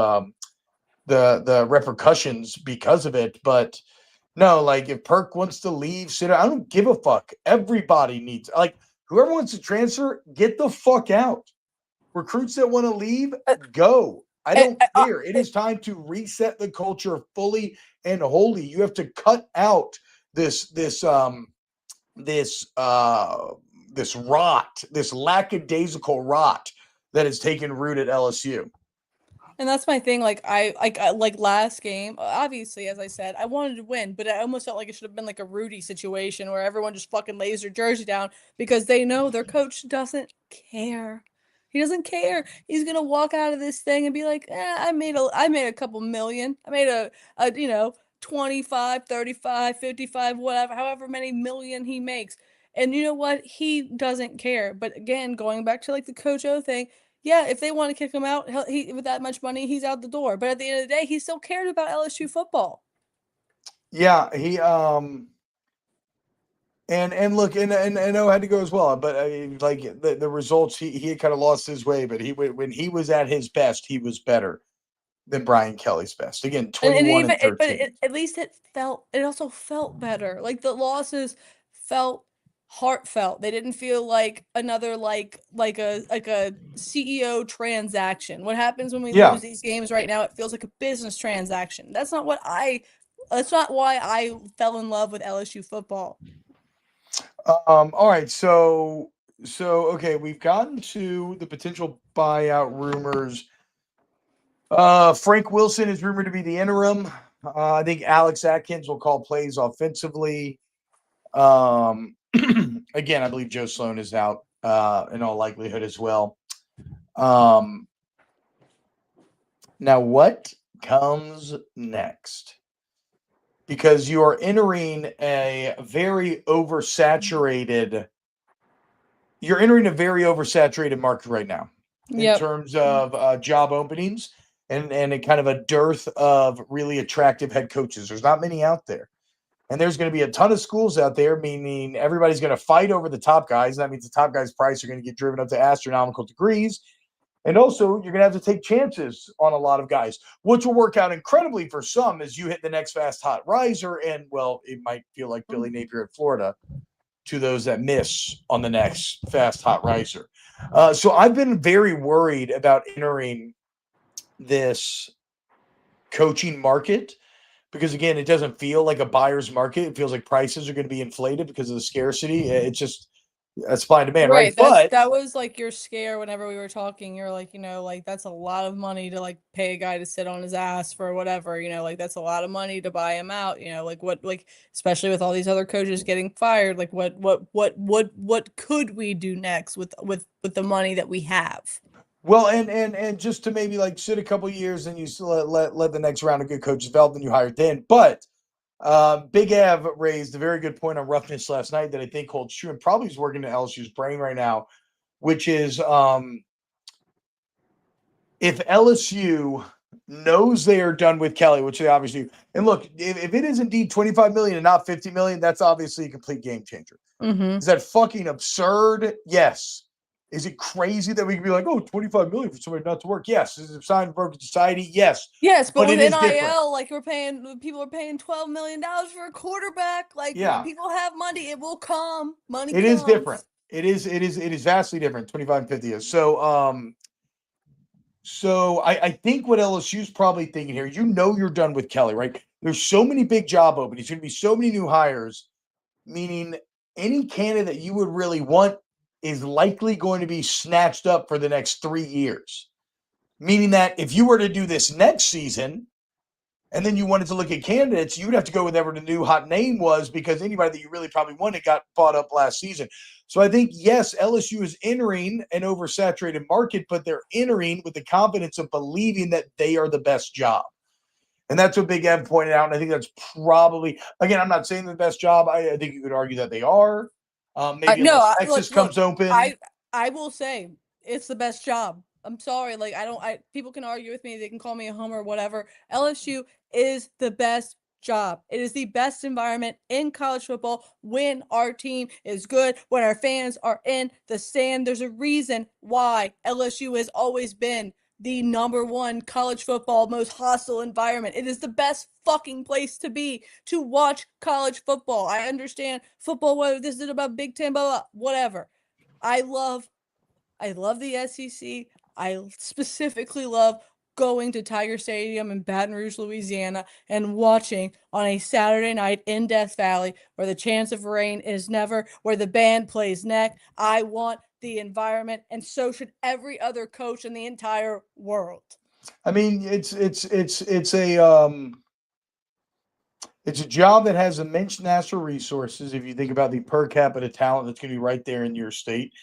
the repercussions because of it. But no, like if Perk wants to leave, sit. I don't give a fuck. Everybody needs like whoever wants to transfer, get the fuck out. Recruits that want to leave, uh, go. I uh, don't care. It is time to reset the culture fully and wholly. You have to cut out this rot, this lackadaisical rot that has taken root at LSU. and that's my thing. Like last game. Obviously, as I said, I wanted to win, but I almost felt like it should have been like a Rudy situation where everyone just fucking lays their jersey down because they know their coach doesn't care. He doesn't care. He's gonna walk out of this thing and be like, I made a couple million. I made a 25, 35, 55, whatever, however many million he makes. And you know what? He doesn't care. But again, going back to like the Coach O thing, yeah, if they want to kick him out, he with that much money, he's out the door. But at the end of the day, he still cared about LSU football. Yeah, he and look and O had to go as well, but I mean, like the results he had kind of lost his way, but he when he was at his best, he was better than Brian Kelly's best. Again, And 21 even and 13. at least it also felt better. Like the losses felt heartfelt. They didn't feel like another like a CEO transaction. What happens when we Yeah. lose these games right now? It feels like a business transaction. That's not why I fell in love with LSU football. All right, so okay, we've gotten to the potential buyout rumors. Frank Wilson is rumored to be the interim. I think Alex Atkins will call plays offensively. Um, again, I believe Joe Sloan is out in all likelihood as well. Um, now, what comes next? Because you are entering a very oversaturated. You're entering a very oversaturated market right now in Yep. terms of job openings. and a kind of a dearth of really attractive head coaches. There's not many out there. And there's going to be a ton of schools out there, meaning everybody's going to fight over the top guys. That means the top guys' price are going to get driven up to astronomical degrees. And also, you're going to have to take chances on a lot of guys, which will work out incredibly for some as you hit the next fast, hot riser. And, well, it might feel like Billy Napier at Florida to those that miss on the next fast, hot riser. So I've been very worried about entering this coaching market because, again, it doesn't feel like a buyer's market. It feels like prices are going to be inflated because of the scarcity. It's just supply and demand, right? That was like your scare whenever we were talking. You're like, like that's a lot of money to like pay a guy to sit on his ass for whatever, like that's a lot of money to buy him out, like what, like especially with all these other coaches getting fired, like what could we do next with the money that we have? Well, and just to maybe like sit a couple years and you still let the next round of good coaches develop and you hired then. But Big Av raised a very good point on roughness last night that I think holds true and probably is working to LSU's brain right now, which is if LSU knows they are done with Kelly, which they obviously do, and look, if it is indeed 25 million and not 50 million, that's obviously a complete game changer. Is that fucking absurd? Yes. Is it crazy that we can be like, oh, 25 million for somebody not to work? Yes. Is it a sign of broken society? Yes. Yes, but with it is NIL, different. like people are paying $12 million for a quarterback. Like people have money, it will come. Money It comes. is different. It is vastly different. 25 and 50 is. So I think what LSU's probably thinking here, you're done with Kelly, right? There's so many big job openings. There's going to be so many new hires, meaning any candidate you would really want is likely going to be snatched up for the next 3 years. Meaning that if you were to do this next season and then you wanted to look at candidates, you would have to go with whatever the new hot name was because anybody that you really probably wanted got bought up last season. So I think, yes, LSU is entering an oversaturated market, but they're entering with the confidence of believing that they are the best job. And that's what Big Ev pointed out. And I think that's probably, again, I'm not saying the best job. I think you could argue that they are. Maybe unless Texas comes open. I will say it's the best job. I'm sorry. Like, people can argue with me. They can call me a homer, whatever. LSU is the best job. It is the best environment in college football when our team is good, when our fans are in the stand. There's a reason why LSU has always been the number one college football most hostile environment. It is the best fucking place to be to watch college football. I understand football, whether this is about Big Ten, blah, blah, whatever. I love the SEC. I specifically love going to Tiger Stadium in Baton Rouge, Louisiana, and watching on a Saturday night in Death Valley where the chance of rain is never, where the band plays neck. I want the environment, and so should every other coach in the entire world. I mean, it's a job that has immense natural resources. If you think about the per capita talent that's going to be right there in your state,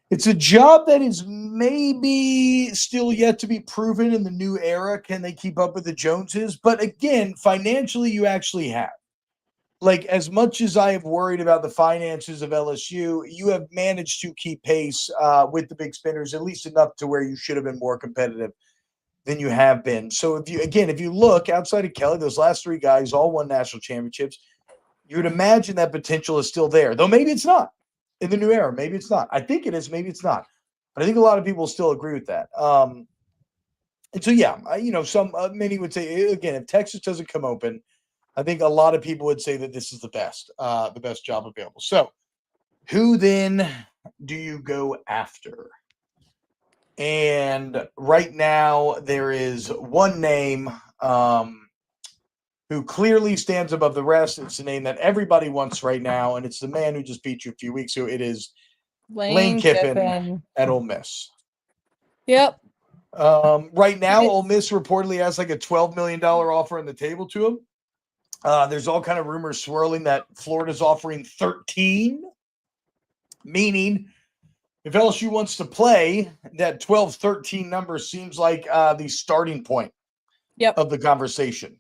it's a job that is maybe still yet to be proven in the new era. Can they keep up with the Joneses? But again, financially, you actually have. Like, as much as I have worried about the finances of LSU, you have managed to keep pace with the big spinners, at least enough to where you should have been more competitive than you have been. So if you look outside of Kelly, those last three guys all won national championships. You would imagine that potential is still there, though maybe it's not in the new era. Maybe it's not. I think it is. Maybe it's not. But I think a lot of people still agree with that. And so, yeah, many would say, again, if Texas doesn't come open, I think a lot of people would say that this is the best job available. So who then do you go after? And right now there is one name who clearly stands above the rest. It's a name that everybody wants right now, and it's the man who just beat you a few weeks ago. It is Lane Kiffin at Ole Miss. Yep. Right now, Ole Miss reportedly has like a $12 million offer on the table to him. There's all kind of rumors swirling that Florida's offering 13, meaning if LSU wants to play, that 12-13 number seems like the starting point of the conversation.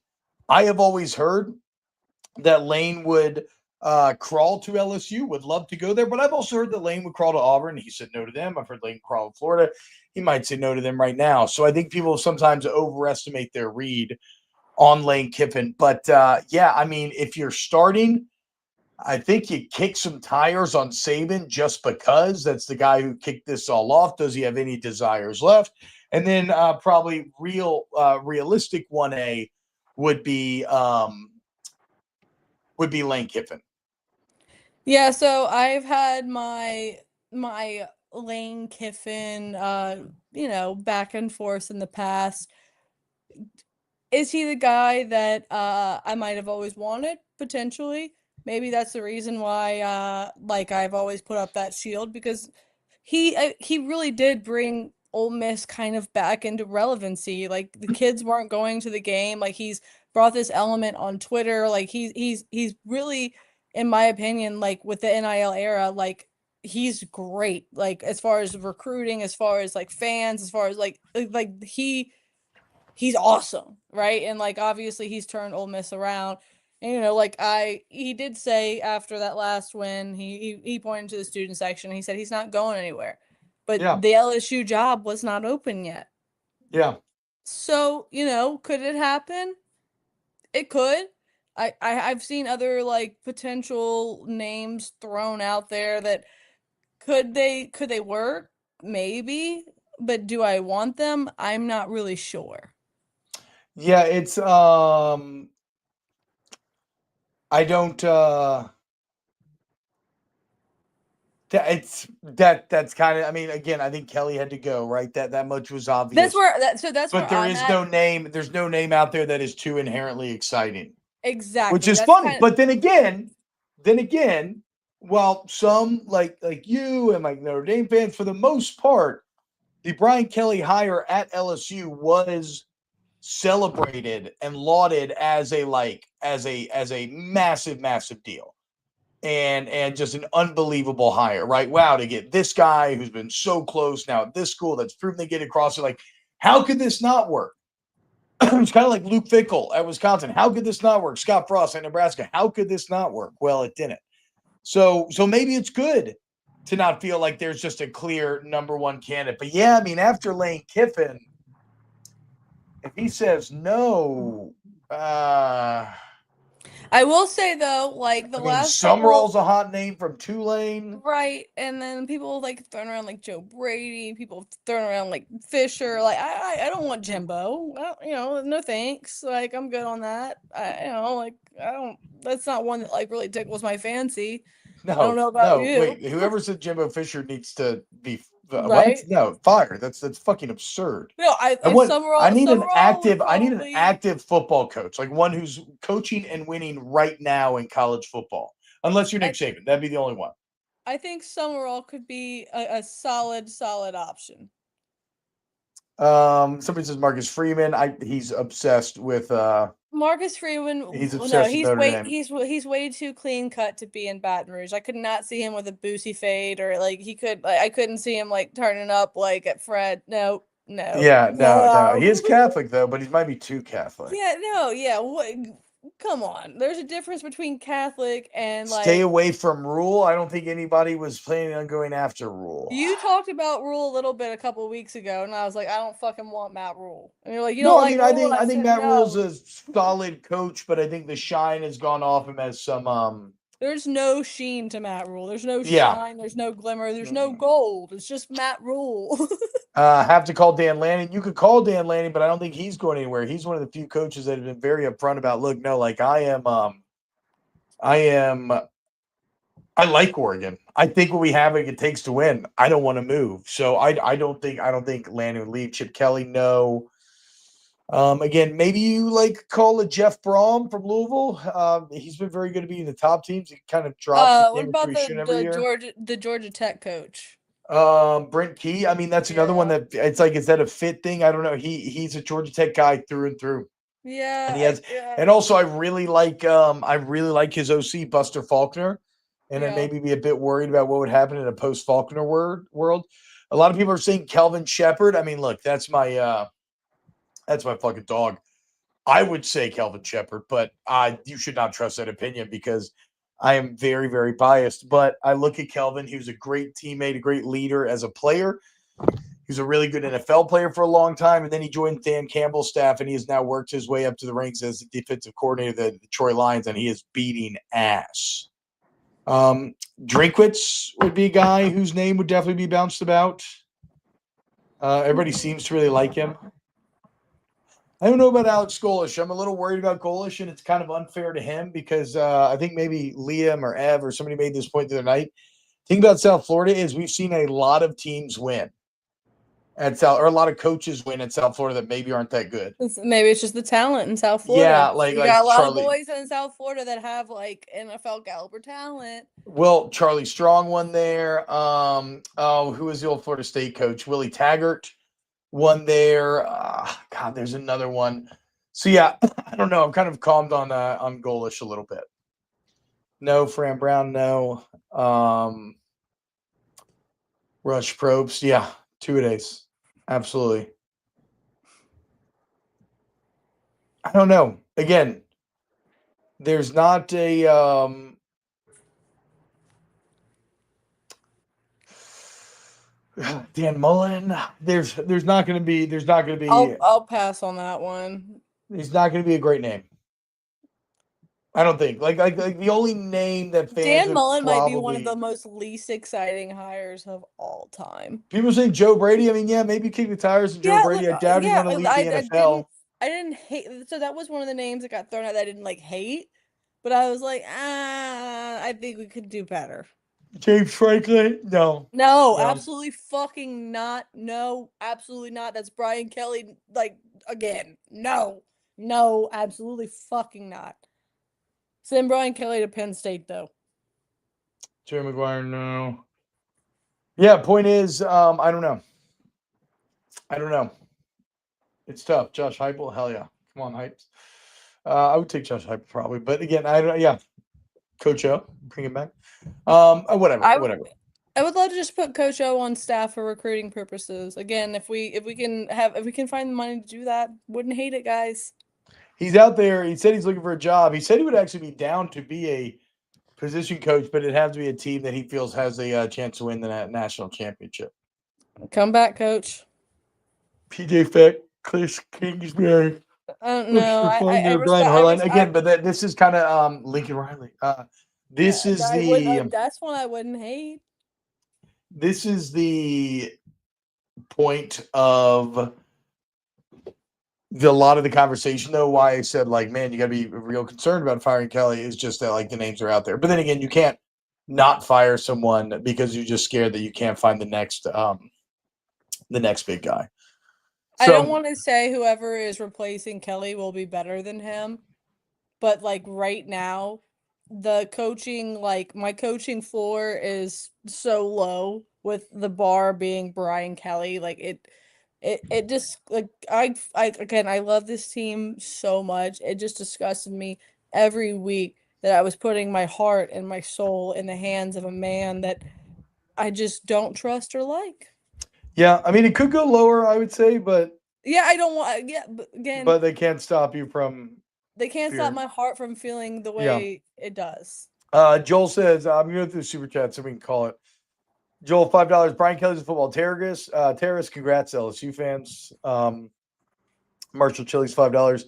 I have always heard that Lane would crawl to LSU. Would love to go there, but I've also heard that Lane would crawl to Auburn. He said no to them. I've heard Lane crawl to Florida. He might say no to them right now. So I think people sometimes overestimate their read on Lane Kiffin. But yeah, I mean, if you're starting, I think you kick some tires on Saban just because that's the guy who kicked this all off. Does he have any desires left? And then probably realistic 1A would be Lane Kiffin. Yeah, so I've had my Lane Kiffin back and forth in the past. Is he the guy that I might have always wanted? Potentially. Maybe that's the reason why like I've always put up that shield, because he really did bring Ole Miss kind of back into relevancy. Like the kids weren't going to the game. Like he's brought this element on Twitter. Like he's really, in my opinion, like with the NIL era, like he's great. Like as far as recruiting, as far as like fans, as far as like he's awesome, right? And like obviously he's turned Ole Miss around. And, like he did say after that last win, he pointed to the student section. He said he's not going anywhere, but Yeah. the LSU job was not open yet. Yeah. So could it happen? It could. I've seen other like potential names thrown out there that could they work? Maybe, but do I want them? I'm not really sure. Yeah, it's I don't that's kind of, I mean, again, I think Kelly had to go, right? That much was obvious. That's but where there I'm is at. there's no name out there that is too inherently exciting. Exactly. Which is That's funny. But then again, while some like you and like Notre Dame fans, for the most part, the Brian Kelly hire at LSU was celebrated and lauded as a massive deal. And just an unbelievable hire, right? Wow, to get this guy who's been so close now at this school, that's proven they get across it. Like, how could this not work? It's kind of like Luke Fickell at Wisconsin. How could this not work? Scott Frost at Nebraska. How could this not work? Well, it didn't. So maybe it's good to not feel like there's just a clear number one candidate. But yeah, I mean, after Lane Kiffin, if he says no, I will say though, like the last Summerall's a hot name from Tulane, right? And then people like throwing around like Joe Brady, people throwing around like Fisher. Like I don't want Jimbo. No thanks. Like I'm good on that. I don't. That's not one that like really tickles my fancy. No, I don't know about you. Wait, whoever said Jimbo Fisher needs to be right? What? No, fired. That's fucking absurd. No, I need an probably... active football coach, like one who's coaching and winning right now in college football. Unless you're Nick Saban, that'd be the only one. I think Summerall could be a solid option. Somebody says Marcus Freeman. He's obsessed with Marcus Freeman. He's obsessed with Notre Dame. He's way too clean cut to be in Baton Rouge. I could not see him with a Boosie fade, or like he could. I couldn't see him like turning up like at Fred. No. Yeah, no. He is Catholic though, but he might be too Catholic. Yeah, no, yeah. What? Come on. There's a difference between Catholic and like stay away from Rule. I don't think anybody was planning on going after Rule. You talked about Rule a little bit a couple of weeks ago, and I was like, I don't fucking want Matt Rule. And you're like, I think Matt Rule's a solid coach, but I think the shine has gone off him as some There's no sheen to Matt Rule. There's no shine. There's no glimmer. There's no gold. It's just Matt Rule. Have to call Dan Lanning. You could call Dan Lanning, but I don't think he's going anywhere. He's one of the few coaches that have been very upfront about, look, no, like I like Oregon. I think what we have, it takes to win. I don't want to move. So I don't think Lanning would leave. Chip Kelly, no. Again, maybe you like call a Jeff Brom from Louisville. He's been very good at being the top teams. He kind of drops. What about the Georgia Tech coach? Brent Key. I mean, that's another one that it's like, is that a fit thing? I don't know. He's a Georgia Tech guy through and through. Yeah. And he has, and also I really like his OC Buster Faulkner, and I'd maybe be a bit worried about what would happen in a post Faulkner world. A lot of people are saying Kelvin Shepherd. I mean, look, that's my fucking dog. I would say Kelvin Shepherd, but you should not trust that opinion because I am very, very biased, but I look at Kelvin. He was a great teammate, a great leader as a player. He was a really good NFL player for a long time, and then he joined Dan Campbell's staff, and he has now worked his way up to the ranks as the defensive coordinator of the Detroit Lions, and he is beating ass. Drinkwitz would be a guy whose name would definitely be bounced about. Everybody seems to really like him. I don't know about Alex Golish. I'm a little worried about Golish, and it's kind of unfair to him because I think maybe Liam or Ev or somebody made this point the other night. The thing about South Florida is we've seen a lot of teams win at South, or a lot of coaches win at South Florida that maybe aren't that good. Maybe it's just the talent in South Florida. Yeah, like you got a lot Charlie. of boys in South Florida that have like NFL caliber talent. Well, Charlie Strong won there. Who was the old Florida State coach? Willie Taggart won there. God, there's another one. So yeah, I don't know. I'm kind of calmed on Golish a little bit. No, Fran Brown, no. Rush Probst, yeah, 2-a-days. Absolutely. I don't know. Again, there's not a Dan Mullen. There's not going to be. I'll pass on that one. He's not going to be a great name. I don't think. Like the only name that fans Dan Mullen might be one of the most least exciting hires of all time. People say Joe Brady. I mean, yeah, maybe kick the tires of Joe Brady. I doubt he's going to leave the NFL. I didn't hate. So that was one of the names that got thrown out that I didn't like hate, but I was like, I think we could do better. James Franklin? No, absolutely fucking not. No, absolutely not. That's Brian Kelly. Like again, no, absolutely fucking not. Send Brian Kelly to Penn State though. Jerry Maguire, no. Yeah, point is, I don't know. It's tough. Josh Heupel, hell yeah. Come on, Hypes. I would take Josh Heupel probably, but again, I don't. Yeah, Coach O, bring him back. Whatever. I would love to just put Coach O on staff for recruiting purposes. Again, if we can find the money to do that, wouldn't hate it, guys. He's out there. He said he's looking for a job. He said he would actually be down to be a position coach, but it'd have to be a team that he feels has a chance to win the national championship. Come back, Coach. PJ Feck, Chris Kingsbury. No, Brian Harline again, but this is kind of Lincoln Riley. That's one I wouldn't hate. This is the point of a lot of the conversation, though. Why I said, like, man, you got to be real concerned about firing Kelly is just that, like, the names are out there. But then again, you can't not fire someone because you're just scared that you can't find the next big guy. So, I don't want to say whoever is replacing Kelly will be better than him, but like right now, the coaching, like my coaching floor is so low with the bar being Brian Kelly. Like it just like I love this team so much. It just disgusted me every week that I was putting my heart and my soul in the hands of a man that I just don't trust or like. Yeah, I mean it could go lower, I would say, but yeah, I don't want. Yeah, but again, but they can't stop you from. They can't stop my heart from feeling the way it does. Joel says, I'm going to go through the super chat so we can call it. Joel, $5. Brian Kelly's a football terrorist. Congrats, LSU fans. Marshall Chili's $5.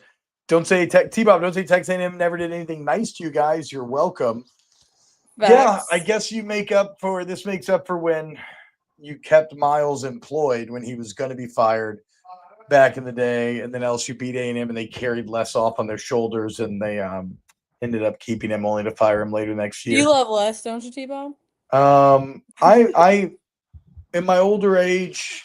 Don't say T-Bob. Don't say Texas A&M never did anything nice to you guys. You're welcome. Facts. Yeah, I guess this makes up for when you kept Miles employed when he was going to be fired back in the day, and then LSU beat A&M, and they carried Les off on their shoulders, and they ended up keeping him only to fire him later next year. You love Les, don't you, T-Bob? I in my older age,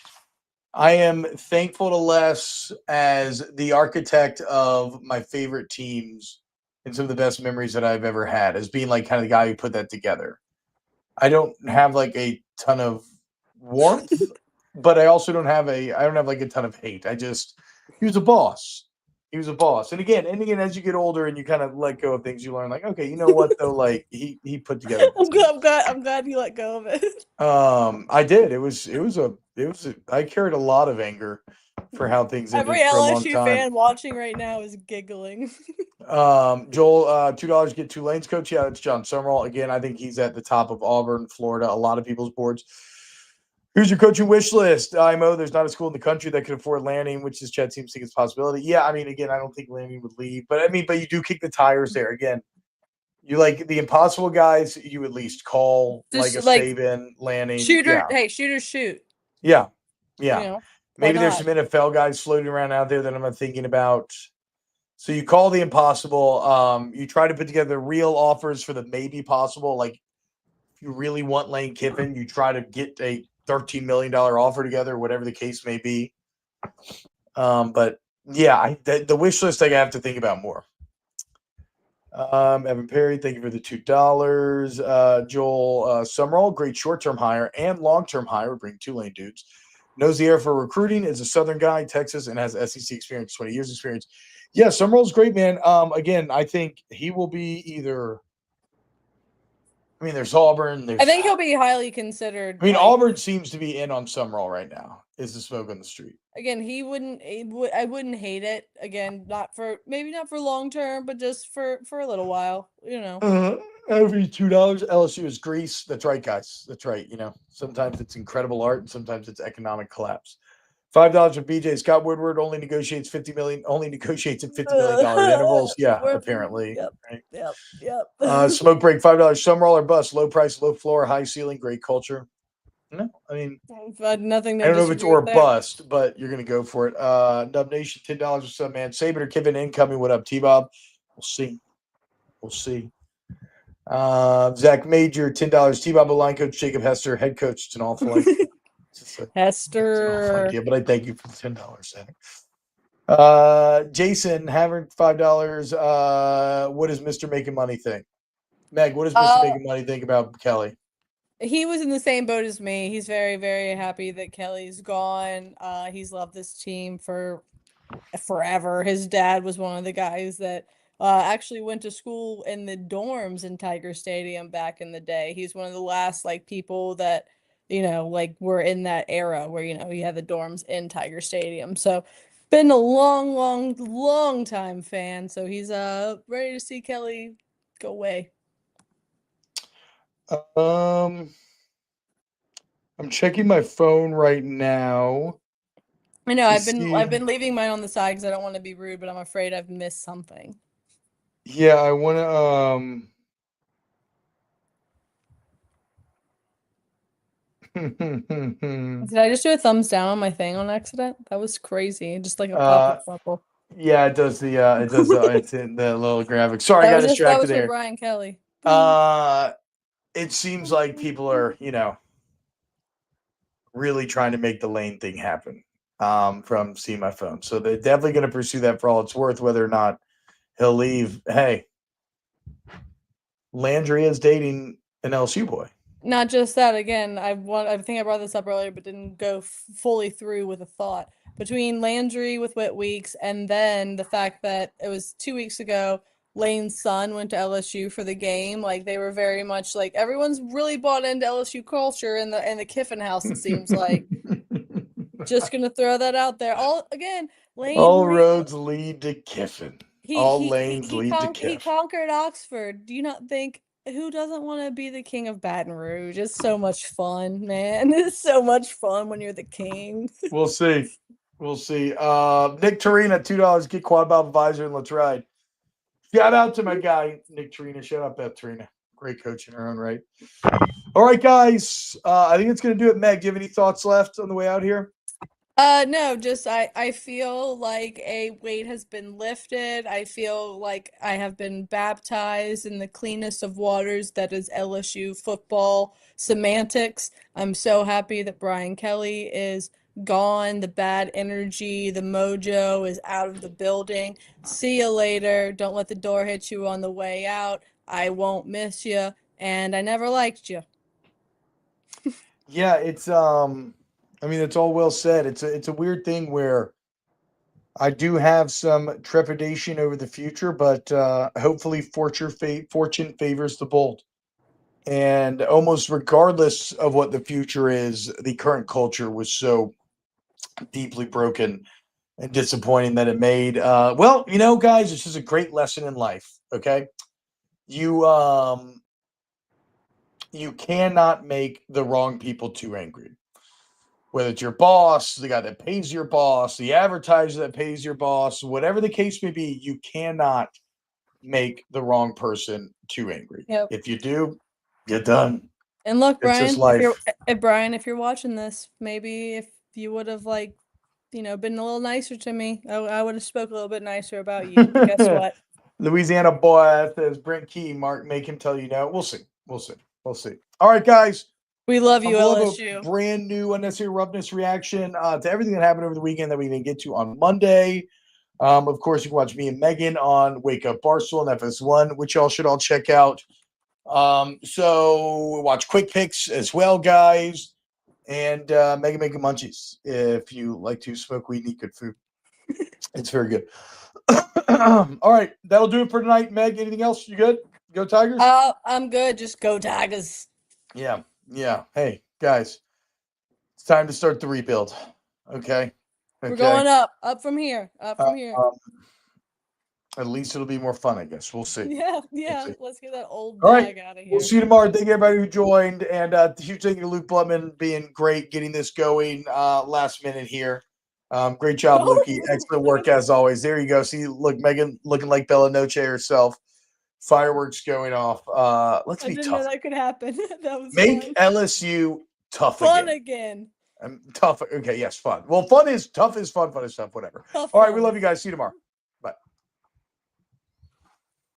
I am thankful to Les as the architect of my favorite teams and some of the best memories that I've ever had, as being like kind of the guy who put that together. I don't have like a ton of warmth, but I also don't have like a ton of hate. He was a boss. And again, as you get older and you kind of let go of things, you learn like, okay, you know what though? Like he put together. I'm glad you let go of it. I did. I carried a lot of anger for how things ended. Every LSU fan watching right now is giggling. Joel, $2 get Tulane's coach. Yeah, it's John Summerall. Again, I think he's at the top of Auburn, Florida, a lot of people's boards. Who's your coaching wish list? IMO, there's not a school in the country that could afford Lanning, which is Chad seems to think it's a possibility. Yeah, I mean, again, I don't think Lanning would leave. But you do kick the tires there. Again, you like the impossible guys, you at least call like a Just like Saban, Lanning. shooter, Yeah. hey, shooters shoot. Yeah. You Yeah. know, why Maybe there's not? some NFL guys floating around out there that I'm not thinking about. So you call the impossible. You try to put together real offers for the maybe possible. Like if you really want Lane Kiffin, you try to get a $13 million offer together, whatever the case may be. But yeah, the wish list I have to think about more. Evan Perry, thank you for the $2. Joel Summerall, great short-term hire and long-term hire. Bring Tulane dudes. Knows the air for recruiting. Is a Southern guy, Texas, and has SEC experience, 20 years experience. Yeah, Summerall's great, man. Again, I think he will be either. I mean, there's Auburn. I think he'll be highly considered. I mean, like, Auburn seems to be in on Summerall right now. Is the smoke on the street? Again, I wouldn't hate it. Again, maybe not for long term, but just for a little while. You know. Every $2, LSU is Greece. That's right, guys. That's right. You know, sometimes it's incredible art, and sometimes it's economic collapse. $5 for BJ. Scott Woodward only negotiates $50 million. Only negotiates at $50 million intervals. Yeah, apparently. Yep. Right? Yep. Smoke break. $5. Summerall or bust. Low price, low floor, high ceiling, great culture. No, I mean, nothing. I don't know if it's or bust, but you're gonna go for it. Dub Nation, $10 or so, man. Saban or Kiffin incoming. What up, T-Bob? We'll see. We'll see. Zach Major, $10. T-Bob, line coach Jacob Hester, head coach. It's an awful idea. Hester. Idea, but I thank you for the $10, Zach. Jason, having $5. What does Mr. Making Money think? Meg, what does Mr. Making Money think about Kelly? He was in the same boat as me. He's very, very happy that Kelly's gone. He's loved this team for forever. His dad was one of the guys that actually went to school in the dorms in Tiger Stadium back in the day. He's one of the last people that were in that era where you had the dorms in Tiger Stadium. So been a long, long, long time fan. So he's ready to see Kelly go away. I'm checking my phone right now. I know I've been leaving mine on the side because I don't want to be rude, but I'm afraid I've missed something. Yeah, I want to. Did I just do a thumbs down on my thing on accident? That was crazy. Just like a pop. Yeah, it does it's in the little graphic. Sorry, I got distracted that was there. For Brian Kelly. It seems like people are, really trying to make the Lane thing happen. From seeing my phone. So they're definitely going to pursue that for all it's worth, whether or not he'll leave. Hey, Landry is dating an LSU boy. Not just that. Again, I think I brought this up earlier, but didn't go fully through with a thought. Between Landry with Whit Weeks and then the fact that it was 2 weeks ago, Lane's son went to LSU for the game. Like they were very much like everyone's really bought into LSU culture in the Kiffin house. It seems like. Just gonna throw that out there. Lane. All roads lead to Kiffin. All lanes lead to Kiffin. He conquered Oxford. Do you not think? Who doesn't want to be the king of Baton Rouge? It's so much fun, man. It's so much fun when you're the king. We'll see. Nick Torina, $2. Get Quad Bob Advisor and let's ride. Shout out to my guy, Nick Torina. Shout out Beth Torina. Great coach in her own right. All right, guys. I think it's going to do it. Meg, do you have any thoughts left on the way out here? No, just I feel like a weight has been lifted. I feel like I have been baptized in the cleanest of waters that is LSU football semantics. I'm so happy that Brian Kelly is gone. The bad energy, the mojo is out of the building. See you later. Don't let the door hit you on the way out. I won't miss you. And I never liked you. Yeah, it's it's all well said. It's a weird thing where I do have some trepidation over the future, but hopefully fortune favors the bold. And almost regardless of what the future is, the current culture was so deeply broken and disappointing that it made. Well, you know, guys, this is a great lesson in life. Okay, you you cannot make the wrong people too angry. Whether it's your boss, the guy that pays your boss, the advertiser that pays your boss, whatever the case may be, you cannot make the wrong person too angry. Yep. If you do, you're done. And look, It's just Brian, life. if you're watching this, maybe if you would have like, been a little nicer to me, I would have spoke a little bit nicer about you. But guess what? Louisiana boy says Brent Key, Mark, make him tell you no. We'll see. We'll see. We'll see. All right, guys. We love you, We'll have LSU. a brand new unnecessary roughness reaction to everything that happened over the weekend that we didn't get to on Monday. Of course, you can watch me and Megan on Wake Up Barstool and FS1, which y'all should all check out. So watch Quick Picks as well, guys. And Megan Making Munchies if you like to smoke weed and eat good food. It's very good. All right, that'll do it for tonight. Meg, anything else? You good? Go Tigers? I'm good. Just go Tigers. Yeah. Hey, guys, it's time to start the rebuild. Okay. We're going up from here. At least it'll be more fun, I guess. We'll see. Yeah. See. Let's get that old All bag right. out of here. We'll see you tomorrow. Thank you, everybody who joined. And huge thank you to Luke Blutman being great, getting this going last minute here. Great job, Lukey. Excellent work as always. There you go. See, look, Megan looking like Bella Noche herself. Fireworks going off. Let's be I didn't tough. know that could happen. That was Make fun. LSU tough Fun again. again. Tough. Okay, yes, fun. Well, fun is tough is fun. Fun is tough. Whatever. Tough All right, we fun. love you guys. See you tomorrow.